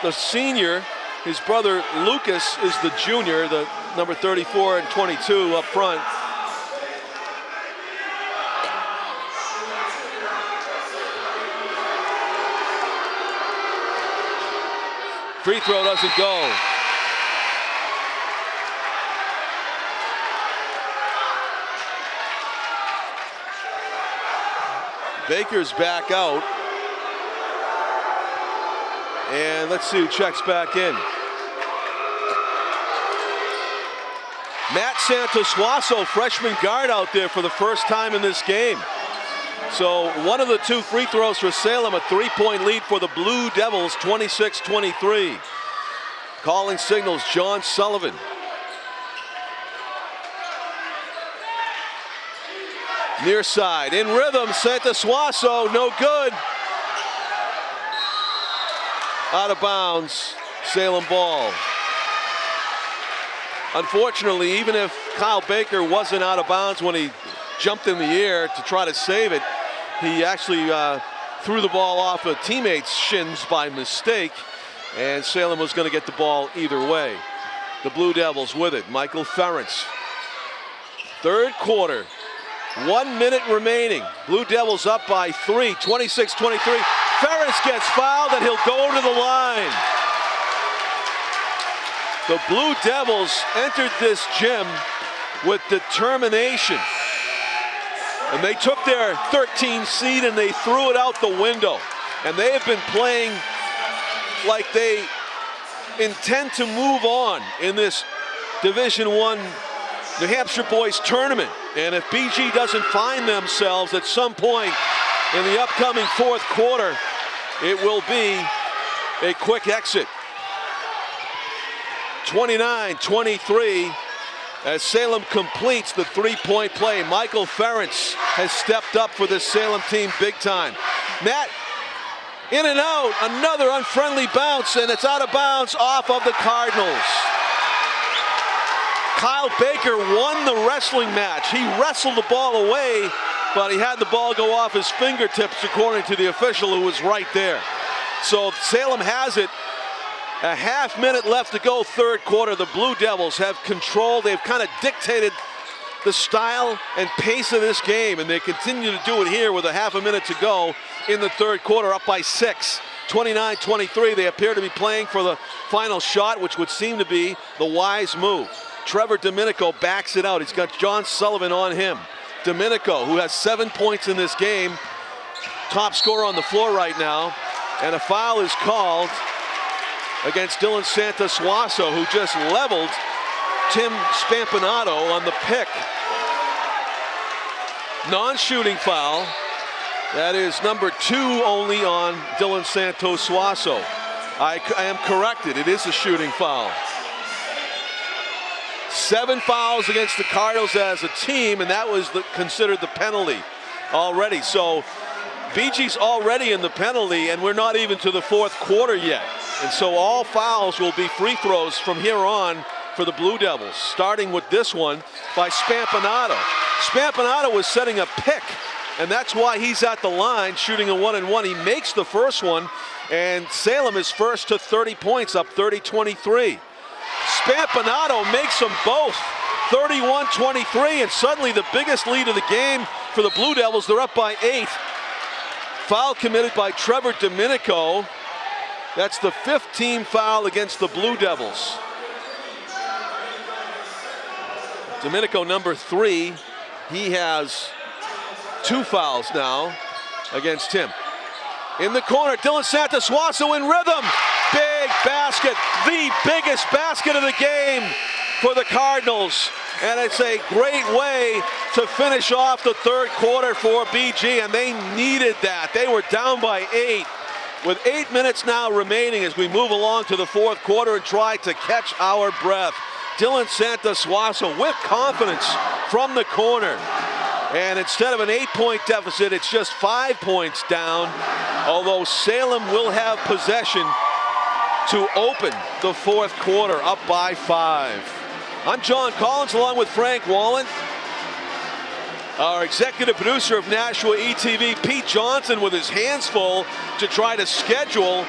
the senior. His brother Lucas is the junior, the number 34 and 22 up front. Free throw doesn't go. Baker's back out. And let's see who checks back in. Matt Santosuaso, freshman guard, out there for the first time in this game. So one of the 2 free throws for Salem, a 3-point lead for the Blue Devils, 26-23. Calling signals, John Sullivan. Near side, in rhythm, Santosuaso, no good. Out of bounds, Salem ball. Unfortunately, even if Kyle Baker wasn't out of bounds when he jumped in the air to try to save it, he actually threw the ball off a teammate's shins by mistake, and Salem was going to get the ball either way. The Blue Devils with it. Michael Ferentz. Third quarter. 1 minute remaining. Blue Devils up by 3, 26-23. Ferentz gets fouled and he'll go to the line. The Blue Devils entered this gym with determination. And they took their 13 seed and they threw it out the window. And they have been playing like they intend to move on in this Division I New Hampshire Boys tournament. And if BG doesn't find themselves at some point in the upcoming fourth quarter, it will be a quick exit. 29-23 as Salem completes the 3-point play. Michael Ferentz has stepped up for this Salem team big time. Matt, in and out, another unfriendly bounce, and it's out of bounds off of the Cardinals. Kyle Baker won the wrestling match. He wrestled the ball away, but he had the ball go off his fingertips, according to the official who was right there. So Salem has it. A half minute left to go, third quarter. The Blue Devils have control. They've kind of dictated the style and pace of this game, and they continue to do it here with a half a minute to go in the third quarter, up by 6. 29-23. They appear to be playing for the final shot, which would seem to be the wise move. Trevor Domenico backs it out. He's got John Sullivan on him. Domenico, who has 7 points in this game, top scorer on the floor right now, and a foul is called against Dylan Santosuaso, who just leveled Tim Spampinato on the pick. Non-shooting foul. That is number 2 only on Dylan Santosuaso. I am corrected. It is a shooting foul. 7 fouls against the Cardinals as a team, and that was considered the penalty already. So BG's already in the penalty, and we're not even to the fourth quarter yet. And so all fouls will be free throws from here on for the Blue Devils, starting with this one by Spampanato. Spampanato was setting a pick, and that's why he's at the line shooting a 1-and-1. He makes the first one, and Salem is first to 30 points, up 30-23. Spampanato makes them both 31-23, and suddenly the biggest lead of the game for the Blue Devils. They're up by 8. Foul committed by Trevor Domenico. That's the 5th team foul against the Blue Devils. Domenico, number 3. He has 2 fouls now against him. In the corner, Dylan Santasuaso in rhythm. Big basket, the biggest basket of the game for the Cardinals. And it's a great way to finish off the third quarter for BG, and they needed that. They were down by 8. With 8 minutes now remaining as we move along to the fourth quarter and try to catch our breath. Dylan Santasuaso with confidence from the corner. And instead of an 8-point deficit, it's just 5 points down, although Salem will have possession to open the fourth quarter, up by 5. I'm John Collins along with Frank Wallen. Our executive producer of Nashua ETV, Pete Johnson, with his hands full to try to schedule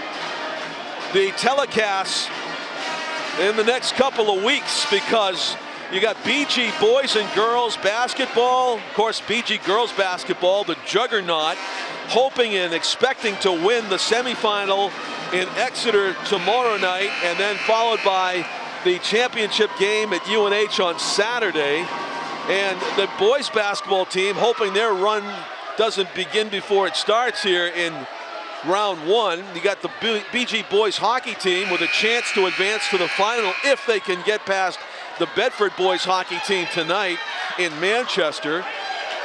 the telecasts in the next couple of weeks, because you got BG boys and girls basketball, of course BG girls basketball, the juggernaut, hoping and expecting to win the semifinal in Exeter tomorrow night, and then followed by the championship game at UNH on Saturday. And the boys basketball team hoping their run doesn't begin before it starts here in round 1. You got the BG boys hockey team with a chance to advance to the final if they can get past the Bedford boys hockey team tonight in Manchester.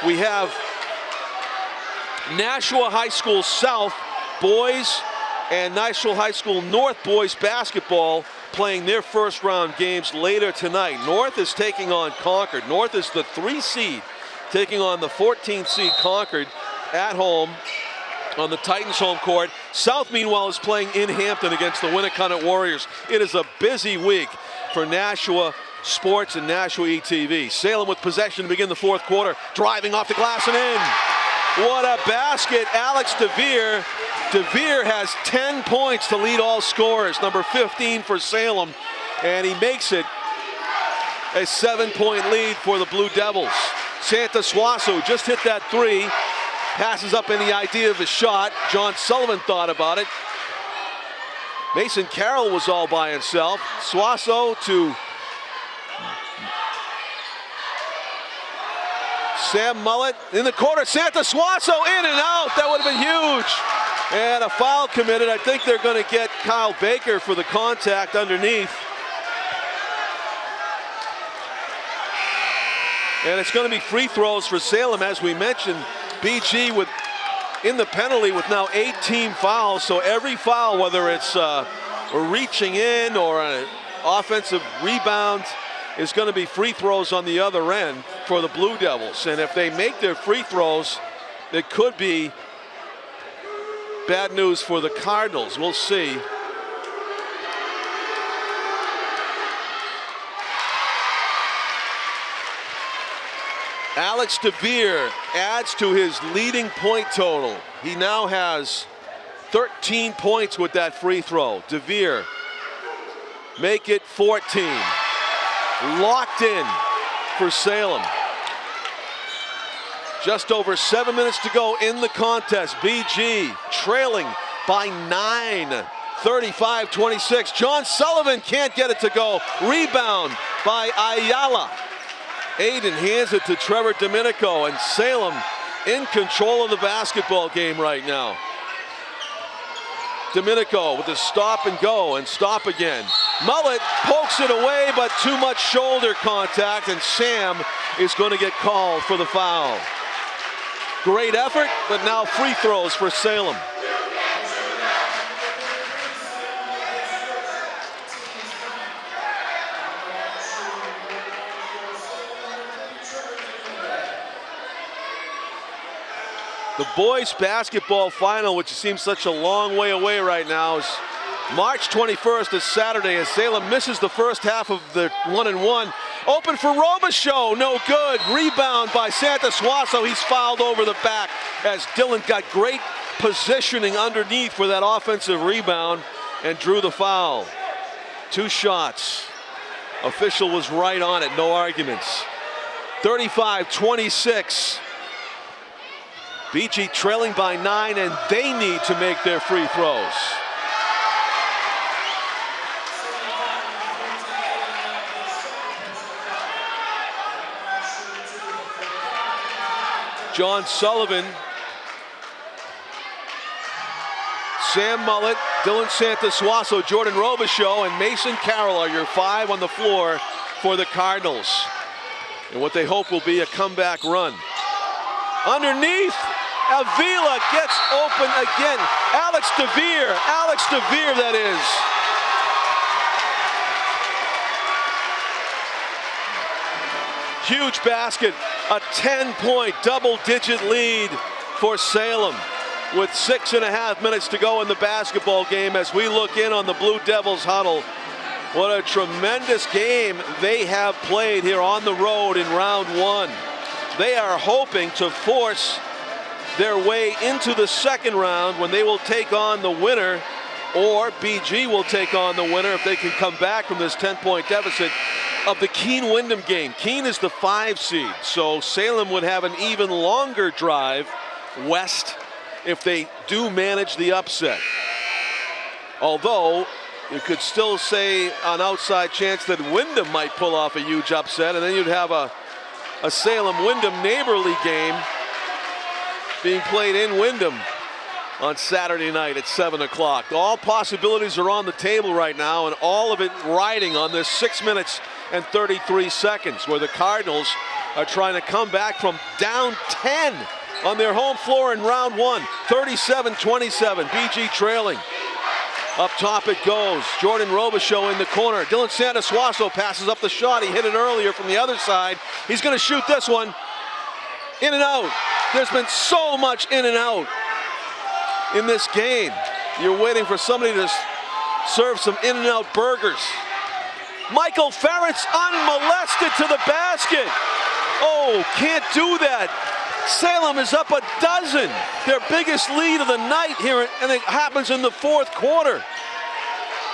We have Nashua High School South boys and Nashua High School North boys basketball playing their first round games later tonight. North is taking on Concord. North is the 3 seed taking on the 14th seed Concord at home on the Titans home court. South, meanwhile, is playing in Hampton against the Winnicott Warriors. It is a busy week for Nashua Sports and Nashua ETV. Salem with possession to begin the fourth quarter, driving off the glass and in. What a basket, Alex DeVere. DeVere has 10 points to lead all scorers, number 15 for Salem, and he makes it a 7-point lead for the Blue Devils. Santasuaso just hit that 3, passes up any idea of a shot. John Sullivan thought about it. Mason Carroll was all by himself. Suaso to Sam Mullet in the corner. Santasuaso in and out. That would have been huge. And a foul committed. I think they're going to get Kyle Baker for the contact underneath. And it's going to be free throws for Salem, as we mentioned. BG with in the penalty with now 8 team fouls. So every foul, whether it's reaching in or an offensive rebound, is going to be free throws on the other end for the Blue Devils. And if they make their free throws, it could be bad news for the Cardinals. We'll see. Alex DeVere adds to his leading point total. He now has 13 points with that free throw. DeVere, make it 14. Locked in for Salem. Just over 7 minutes to go in the contest. BG trailing by 9, 35-26. John Sullivan can't get it to go. Rebound by Ayala. Aiden hands it to Trevor Domenico, and Salem in control of the basketball game right now. Domenico with a stop and go and stop again. Mullet pokes it away, but too much shoulder contact, and Sam is going to get called for the foul. Great effort, but now free throws for Salem. The boys basketball final, which seems such a long way away right now, is March 21st is Saturday as Salem misses the first half of the 1-1. Open for Robichaud, no good. Rebound by Santos-Suaso. He's fouled over the back as Dillon got great positioning underneath for that offensive rebound and drew the foul. 2 shots. Official was right on it, no arguments. 35-26. BG trailing by 9, and they need to make their free throws. John Sullivan, Sam Mullet, Dylan Santos-Suaso, Jordan Robichaud, and Mason Carroll are your 5 on the floor for the Cardinals. And what they hope will be a comeback run. Underneath, Avila gets open again. Alex DeVere that is. Huge basket, a 10-point double-digit lead for Salem with 6.5 minutes to go in the basketball game as we look in on the Blue Devils huddle. What a tremendous game they have played here on the road in round 1. They are hoping to force their way into the second round when they will take on the winner, or BG will take on the winner if they can come back from this 10-point deficit of the Keene-Windham game. Keene is the 5 seed, so Salem would have an even longer drive west if they do manage the upset. Although you could still say an outside chance that Windham might pull off a huge upset, and then you'd have a Salem-Windham neighborly game being played in Windham on Saturday night at 7 o'clock. All possibilities are on the table right now, and all of it riding on this 6 minutes and 33 seconds where the Cardinals are trying to come back from down 10 on their home floor in round 1. 37-27, BG trailing. Up top it goes. Jordan Robichaud in the corner. Dylan Santos-Suaso passes up the shot. He hit it earlier from the other side. He's going to shoot this one. In and out. There's been so much in and out in this game. You're waiting for somebody to serve some in and out burgers. Michael Ferentz unmolested to the basket. Oh, can't do that. Salem is up a dozen. Their biggest lead of the night here, and it happens in the 4th quarter.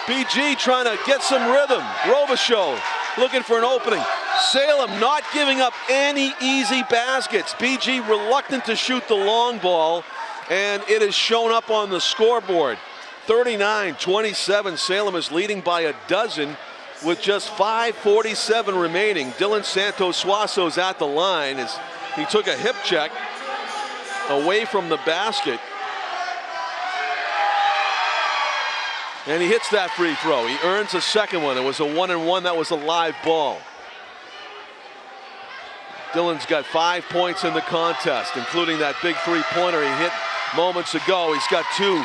BG trying to get some rhythm. Robichaud looking for an opening. Salem not giving up any easy baskets. BG reluctant to shoot the long ball, and it is shown up on the scoreboard. 39-27, Salem is leading by a dozen with just 5:47 remaining. Dylan Santos-Suaso's at the line as he took a hip check away from the basket. And he hits that free throw. He earns a second one. It was a 1-and-1. That was a live ball. Dylan's got 5 points in the contest, including that big three-pointer he hit moments ago. He's got 2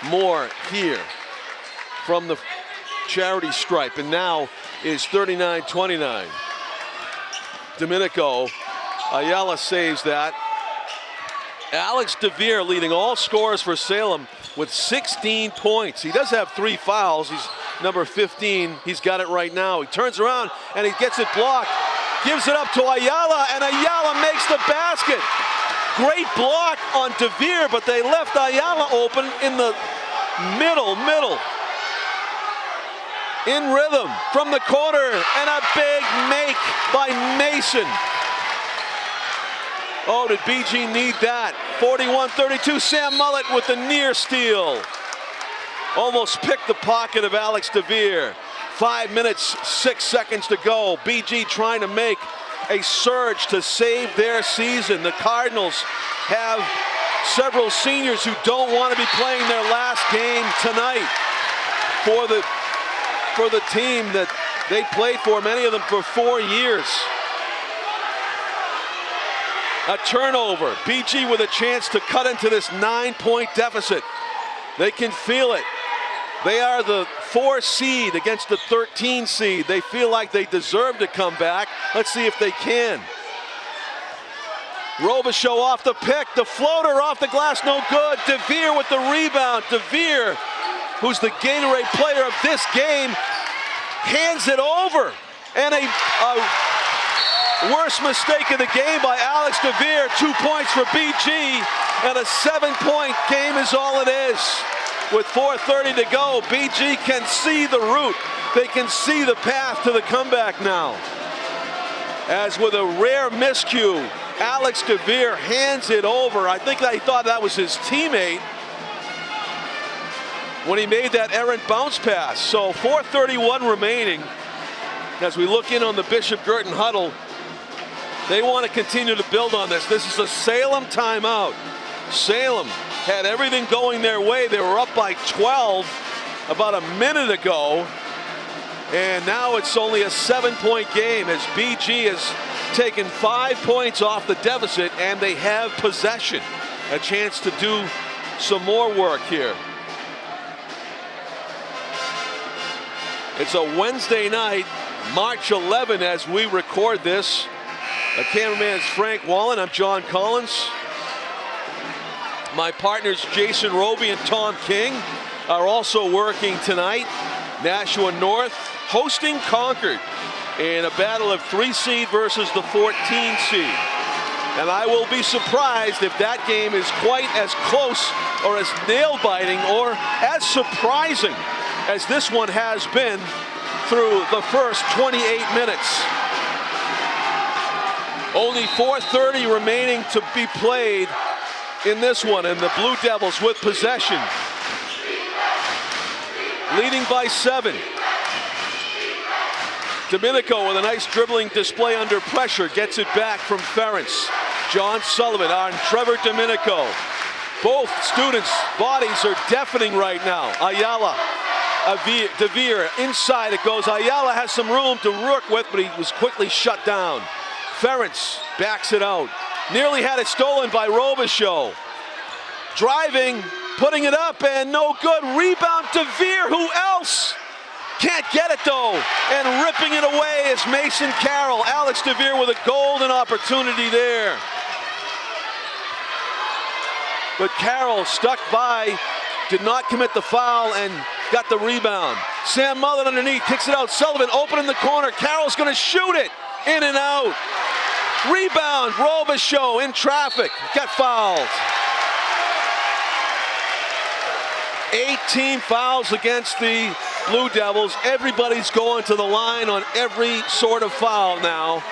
more here from the charity stripe, and now is 39-29. Domenico Ayala saves that. Alex DeVere leading all scorers for Salem with 16 points. He does have 3 fouls. He's number 15. He's got it right now. He turns around and he gets it blocked. Gives it up to Ayala, and Ayala makes the basket. Great block on DeVere, but they left Ayala open in the middle. In rhythm from the corner, and a big make by Mason. Oh, did BG need that? 41-32, Sam Mullet with the near steal. Almost picked the pocket of Alex DeVere. 5 minutes, 6 seconds to go. BG trying to make a surge to save their season. The Cardinals have several seniors who don't want to be playing their last game tonight for the team that they played for, many of them for 4 years. A turnover. BG with a chance to cut into this 9-point deficit. They can feel it. They are the 4 seed against the 13 seed. They feel like they deserve to come back. Let's see if they can. Robichaud off the pick. The floater off the glass, no good. DeVere with the rebound. DeVere who's the Gatorade player of this game, hands it over. And a worst mistake of the game by Alex DeVere. 2 points for BG, and a 7-point game is all it is. With 4:30 to go, BG can see the route. They can see the path to the comeback now. As with a rare miscue, Alex DeVere hands it over. I think that he thought that was his teammate when he made that errant bounce pass. So 4:31 remaining. As we look in on the Bishop Guertin huddle, they want to continue to build on this. This is a Salem timeout. Salem had everything going their way. They were up by 12 about a minute ago. And now it's only a 7-point game as BG has taken 5 points off the deficit, and they have possession. A chance to do some more work here. It's a Wednesday night, March 11 as we record this. The cameraman is Frank Wallen. I'm John Collins. My partners Jason Roby and Tom King are also working tonight. Nashua North hosting Concord in a battle of 3 seed versus the 14 seed. And I will be surprised if that game is quite as close or as nail-biting or as surprising as this one has been through the first 28 minutes. Only 4:30 remaining to be played in this one, and the Blue Devils with possession, leading by 7. Domenico with a nice dribbling display under pressure, gets it back from Ferentz. John Sullivan on Trevor Domenico. Both students' bodies are deafening right now. Ayala, DeVere, inside it goes. Ayala has some room to work with, but he was quickly shut down. Ferentz backs it out. Nearly had it stolen by Robichaud. Driving, putting it up, and no good. Rebound, DeVere, who else? Can't get it though, and ripping it away is Mason Carroll. Alex DeVere with a golden opportunity there. But Carroll stuck by, did not commit the foul, and got the rebound. Sam Mullen underneath, kicks it out. Sullivan open in the corner. Carroll's gonna shoot it, in and out. Rebound, Robichaud in traffic, got fouled. 18 fouls against the Blue Devils. Everybody's going to the line on every sort of foul now.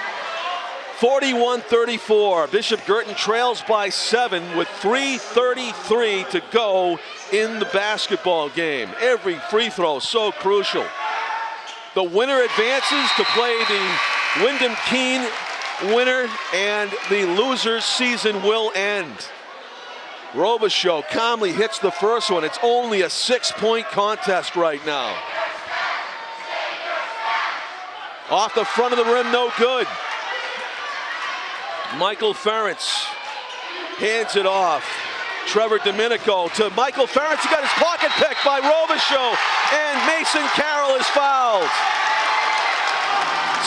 41-34. Bishop Guertin trails by 7 with 3:33 to go in the basketball game. Every free throw so crucial. The winner advances to play the Wyndham Keene winner, and the loser's season will end. Robichaud calmly hits the first one. It's only a 6-point contest right now. Off the front of the rim, no good. Michael Ferentz hands it off. Trevor Domenico to Michael Ferentz. He got his pocket picked by Robichaud, and Mason Carroll is fouled.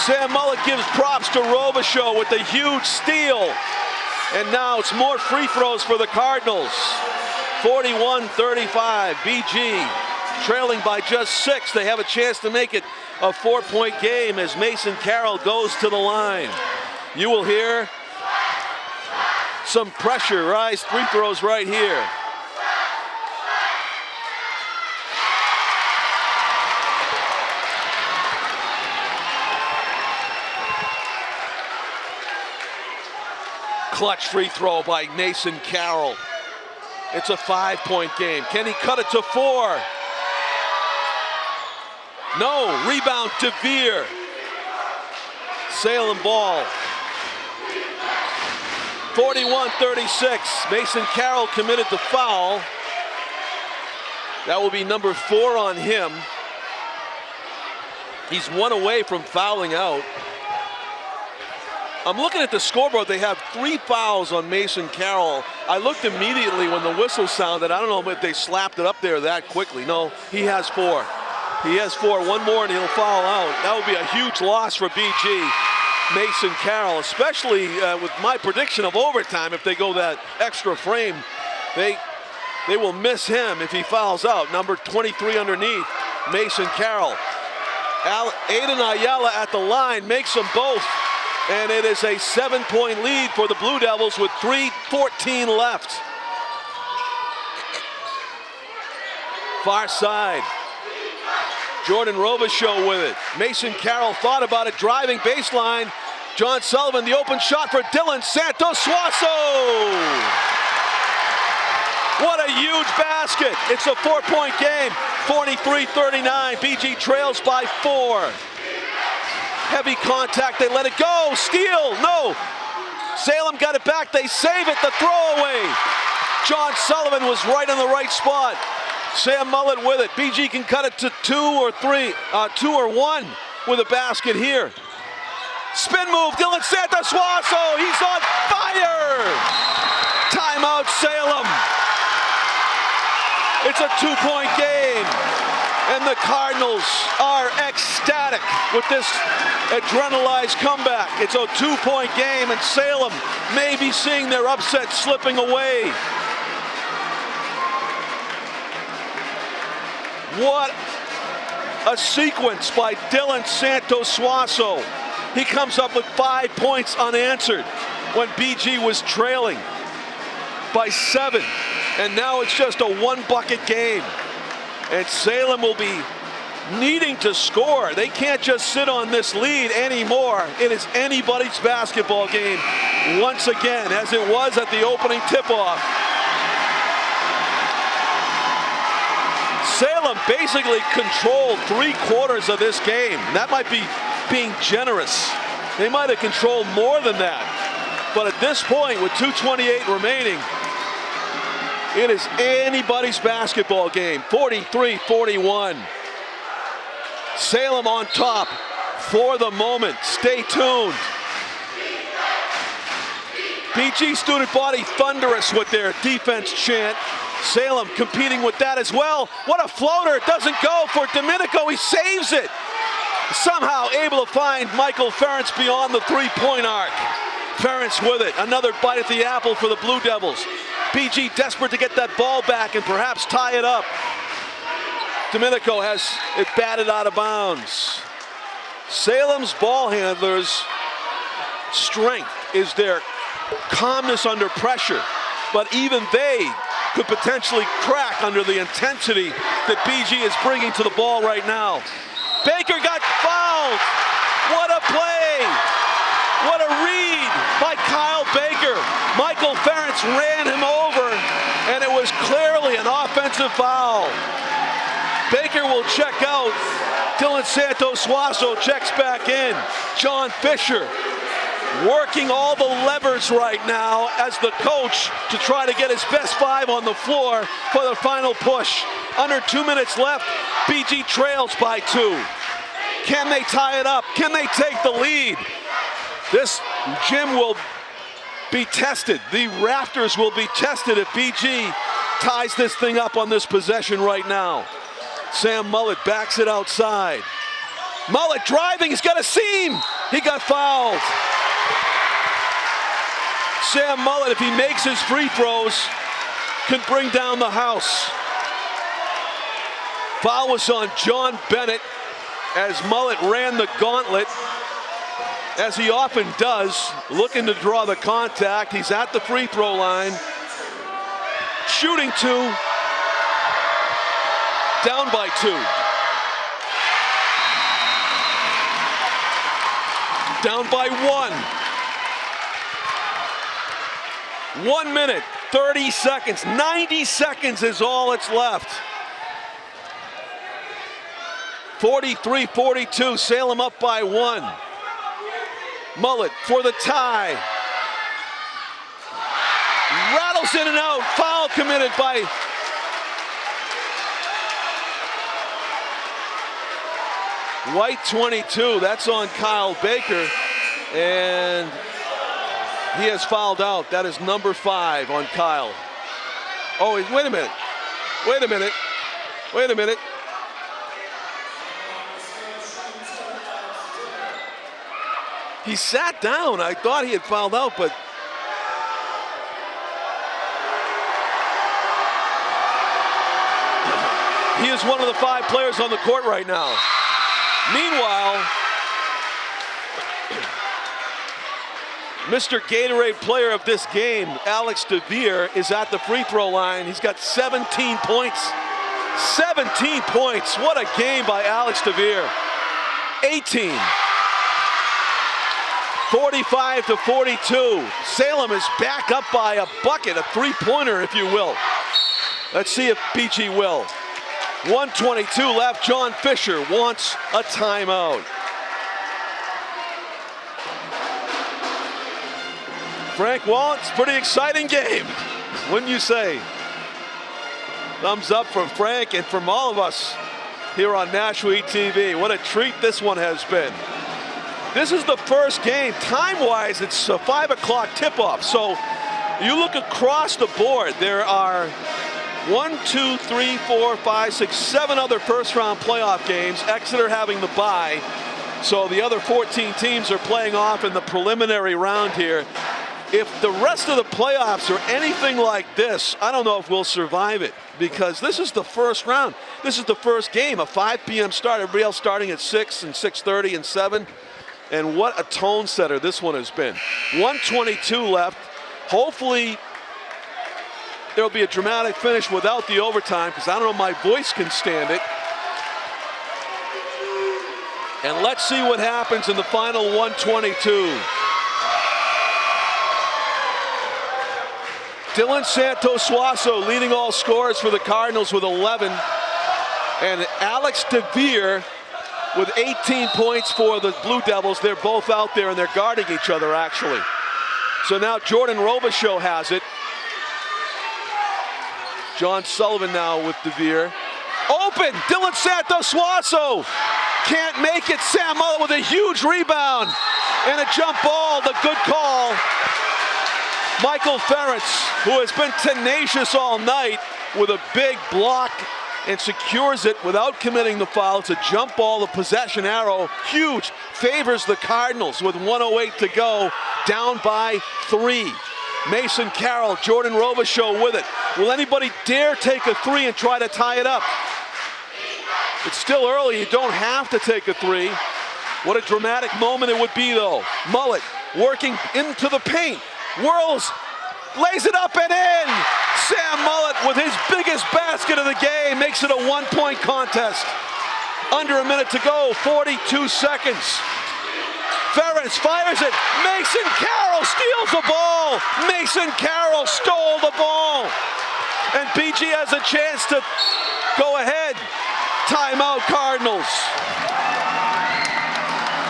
Sam Mullet gives props to Robichaud with the huge steal. And now it's more free throws for the Cardinals. 41-35, BG trailing by just 6. They have a chance to make it a 4-point game as Mason Carroll goes to the line. You will hear some pressure rise, free throws right here. Clutch free throw by Mason Carroll. It's a 5-point game. Can he cut it to 4? No, rebound DeVere. Salem ball. 41-36. Mason Carroll committed the foul. That will be number 4 on him. He's 1 away from fouling out. I'm looking at the scoreboard. They have 3 fouls on Mason Carroll. I looked immediately when the whistle sounded. I don't know if they slapped it up there that quickly. No, he has 4. He has 4. 1 more and he'll foul out. That would be a huge loss for BG. Mason Carroll, especially with my prediction of overtime. If they go that extra frame, they They will miss him if he fouls out. Number 23 underneath, Mason Carroll. Aiden Ayala at the line makes them both. And it is a 7-point lead for the Blue Devils with 3:14 left. Far side. Jordan Robichaux with it. Mason Carroll thought about it, driving baseline. John Sullivan, the open shot for Dylan Santos Suazo. What a huge basket. It's a 4-point game. 43-39. BG trails by 4. Heavy contact, they let it go. Steal, no. Salem got it back, they save it, the throwaway. John Sullivan was right in the right spot. Sam Mullet with it. BG can cut it to 2 or 1 with a basket here. Spin move, Dylan Santos Suazo, he's on fire! Timeout Salem. It's a 2-point game. And the Cardinals are ecstatic with this adrenalized comeback. It's a 2-point game, and Salem may be seeing their upset slipping away. What a sequence by Dylan Santos Suazo. He comes up with 5 points unanswered when BG was trailing by 7. And now it's just a 1-bucket game. And Salem will be needing to score. They can't just sit on this lead anymore. It is anybody's basketball game once again, as it was at the opening tip-off. Salem basically controlled 3/4 of this game. That might be being generous. They might have controlled more than that. But at this point, with 2:28 remaining, it is anybody's basketball game. 43-41. Salem on top for the moment. Stay tuned. BG student body thunderous with their defense chant. Salem competing with that as well. What a floater. It doesn't go for Domenico. He saves it. Somehow able to find Michael Ferentz beyond the 3-point arc. Ferentz with it. Another bite at the apple for the Blue Devils. BG desperate to get that ball back and perhaps tie it up. Domenico has it batted out of bounds. Salem's ball handlers' strength is their calmness under pressure, but even they could potentially crack under the intensity that BG is bringing to the ball right now. Baker got fouled. What a play. What a read by Kyle Baker. Michael Ferentz ran him over, and it was clearly an offensive foul. Baker will check out. Dylan Santos Suazo checks back in. John Fisher working all the levers right now as the coach to try to get his best 5 on the floor for the final push. Under 2 minutes left, BG trails by 2. Can they tie it up? Can they take the lead? This gym will be tested. The rafters will be tested if BG ties this thing up on this possession right now. Sam Mullet backs it outside. Mullet driving, he's got a seam. He got fouled. Sam Mullet, if he makes his free throws, can bring down the house. Foul was on John Bennett as Mullet ran the gauntlet, as he often does, looking to draw the contact. He's at the free throw line, shooting 2, down by 2. Down by 1. 1 minute, 30 seconds, 90 seconds is all that's left. 43-42, Salem up by 1. Mullet for the tie. Rattles in and out, foul committed by White 22, that's on Kyle Baker, and he has fouled out. That is number 5 on Kyle. Oh, wait a minute. Wait a minute. Wait a minute. He sat down. I thought he had fouled out, but He is one of the 5 players on the court right now. Meanwhile, Mr. Gatorade player of this game, Alex DeVere, is at the free throw line. He's got 17 points. 17 points. What a game by Alex DeVere. 18. 45-42. Salem is back up by a bucket, a three-pointer, if you will. Let's see if BG will. 1:22 left. John Fisher wants a timeout. Frank Wallens, pretty exciting game, wouldn't you say? Thumbs up from Frank and from all of us here on Nashua TV. What a treat this one has been. This is the first game. Time-wise, it's a 5 o'clock tip-off. So you look across the board, there are 1, 2, 3, 4, 5, 6, 7 other first-round playoff games. Exeter having the bye. So the other 14 teams are playing off in the preliminary round here. If the rest of the playoffs are anything like this, I don't know if we'll survive it, because this is the first round. This is the first game, a 5 p.m. start. Everybody else starting at 6 and 6:30 and 7. And what a tone setter this one has been. 1:22 left. Hopefully there'll be a dramatic finish without the overtime, because I don't know if my voice can stand it. And let's see what happens in the final 1:22. Dylan Santos Suazo leading all scorers for the Cardinals with 11. And Alex DeVere with 18 points for the Blue Devils. They're both out there and they're guarding each other, actually. So now Jordan Robichaux has it. John Sullivan now with DeVere. Open, Dylan Santos Suazo. Can't make it. Sam Mullet with a huge rebound. And a jump ball, the good call. Michael Ferentz, who has been tenacious all night with a big block and secures it without committing the foul. It's a jump ball, the possession arrow, huge, favors the Cardinals with 1:08 to go, down by 3. Mason Carroll, Jordan Robichaux with it. Will anybody dare take a 3 and try to tie it up? It's still early, you don't have to take a 3. What a dramatic moment it would be though. Mullet working into the paint. Whirls, lays it up and in. Sam Mullet with his biggest basket of the game makes it a 1-point contest. Under a minute to go, 42 seconds. Ferentz fires it. Mason Carroll steals the ball. Mason Carroll stole the ball. And BG has a chance to go ahead. Timeout Cardinals.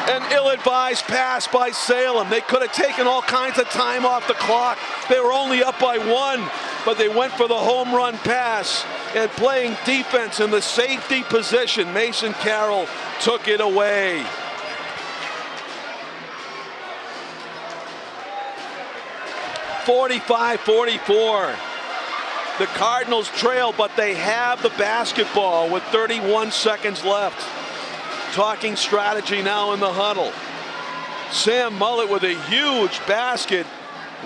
An ill-advised pass by Salem. They could have taken all kinds of time off the clock. They were only up by 1, but they went for the home run pass. And playing defense in the safety position, Mason Carroll took it away. (45-44). The Cardinals trail, but they have the basketball with 31 seconds left. Talking strategy now in the huddle. Sam Mullet with a huge basket,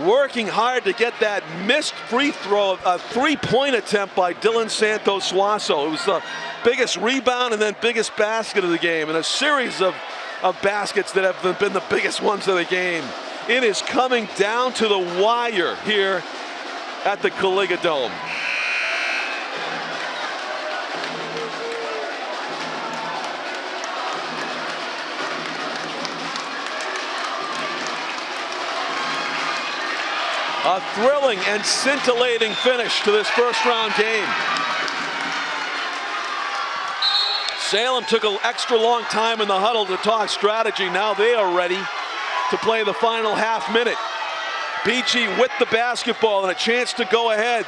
working hard to get that missed free throw, a 3-point attempt by Dylan Santos Suazo. It was the biggest rebound and then biggest basket of the game, and a series of baskets that have been the biggest ones of the game. It is coming down to the wire here at the Caliga Dome. A thrilling and scintillating finish to this first round game. Salem took an extra long time in the huddle to talk strategy. Now they are ready to play the final half minute. BG with the basketball and a chance to go ahead.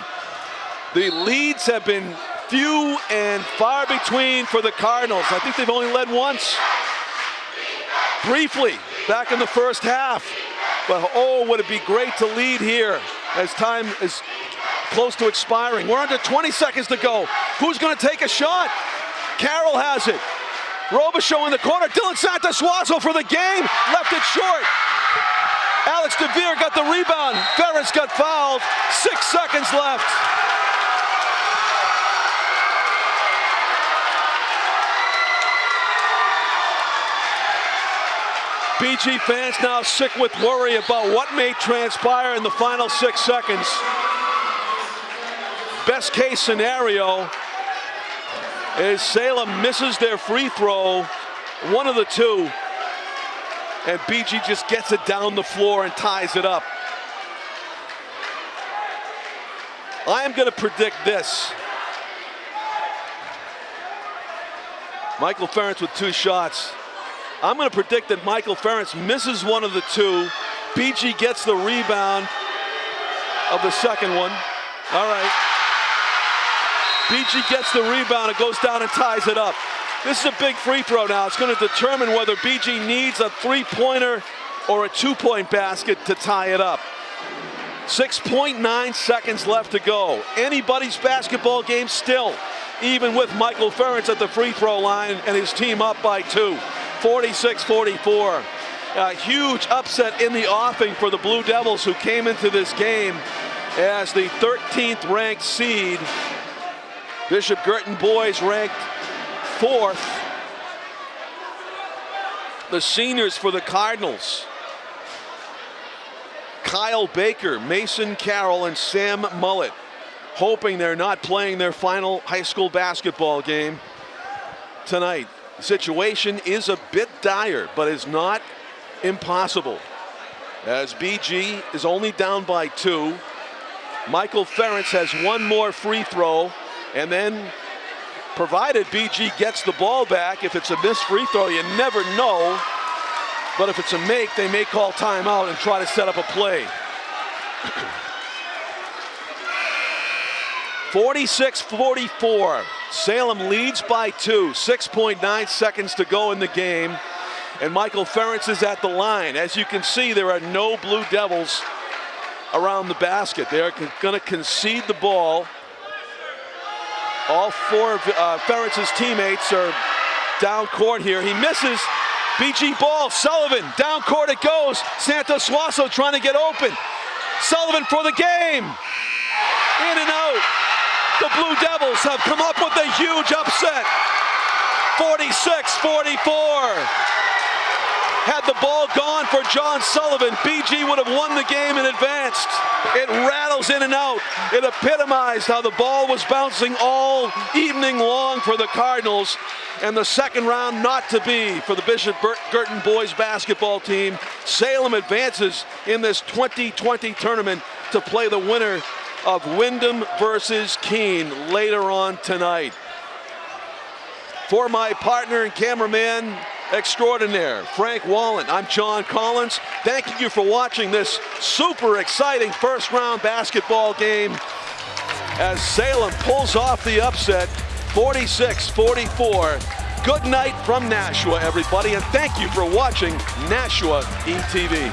The leads have been few and far between for the Cardinals. I think they've only led once. Briefly, back in the first half. But oh, would it be great to lead here as time is close to expiring. We're under 20 seconds to go. Who's going to take a shot? Carroll has it. Robichaux in the corner. Dylan Santos Suazo for the game. Left it short. Alex DeVere got the rebound. Ferentz got fouled. 6 seconds left. BG fans now sick with worry about what may transpire in the final 6 seconds. Best case scenario is Salem misses their free throw, one of the two, and BG just gets it down the floor and ties it up. I am going to predict this. Michael Ferentz with 2 shots. I'm going to predict that Michael Ferentz misses one of the two. BG gets the rebound of the second one. All right. BG gets the rebound and goes down and ties it up. This is a big free throw now. It's going to determine whether BG needs a 3-pointer or a 2-point basket to tie it up. 6.9 seconds left to go. Anybody's basketball game still, even with Michael Ferentz at the free throw line and his team up by 2. 46-44. A huge upset in the offing for the Blue Devils, who came into this game as the 13th ranked seed. Bishop Guertin boys ranked 4th. The seniors for the Cardinals: Kyle Baker, Mason Carroll, and Sam Mullett, hoping they're not playing their final high school basketball game tonight. The situation is a bit dire, but is not impossible, as BG is only down by 2. Michael Ferentz has one more free throw, and then, provided BG gets the ball back, if it's a missed free throw, you never know. But if it's a make, they may call timeout and try to set up a play. 46-44. Salem leads by 2. 6.9 seconds to go in the game. And Michael Ferentz is at the line. As you can see, there are no Blue Devils around the basket. They are going to concede the ball. All 4 of Ferentz's teammates are down court here. He misses. BG ball. Sullivan. Down court it goes. Santos Suazo trying to get open. Sullivan for the game. In and out. The Blue Devils have come up with a huge upset. 46-44. Had the ball gone for John Sullivan, BG would have won the game and advanced. It rattles in and out. It epitomized how the ball was bouncing all evening long for the Cardinals. And the second round not to be for the Bishop Guertin boys basketball team. Salem advances in this 2020 tournament to play the winner of Wyndham versus Keene later on tonight. For my partner and cameraman extraordinaire, Frank Wallen, I'm John Collins. Thank you for watching this super exciting first round basketball game as Salem pulls off the upset, 46-44. Good night from Nashua, everybody, and thank you for watching Nashua ETV.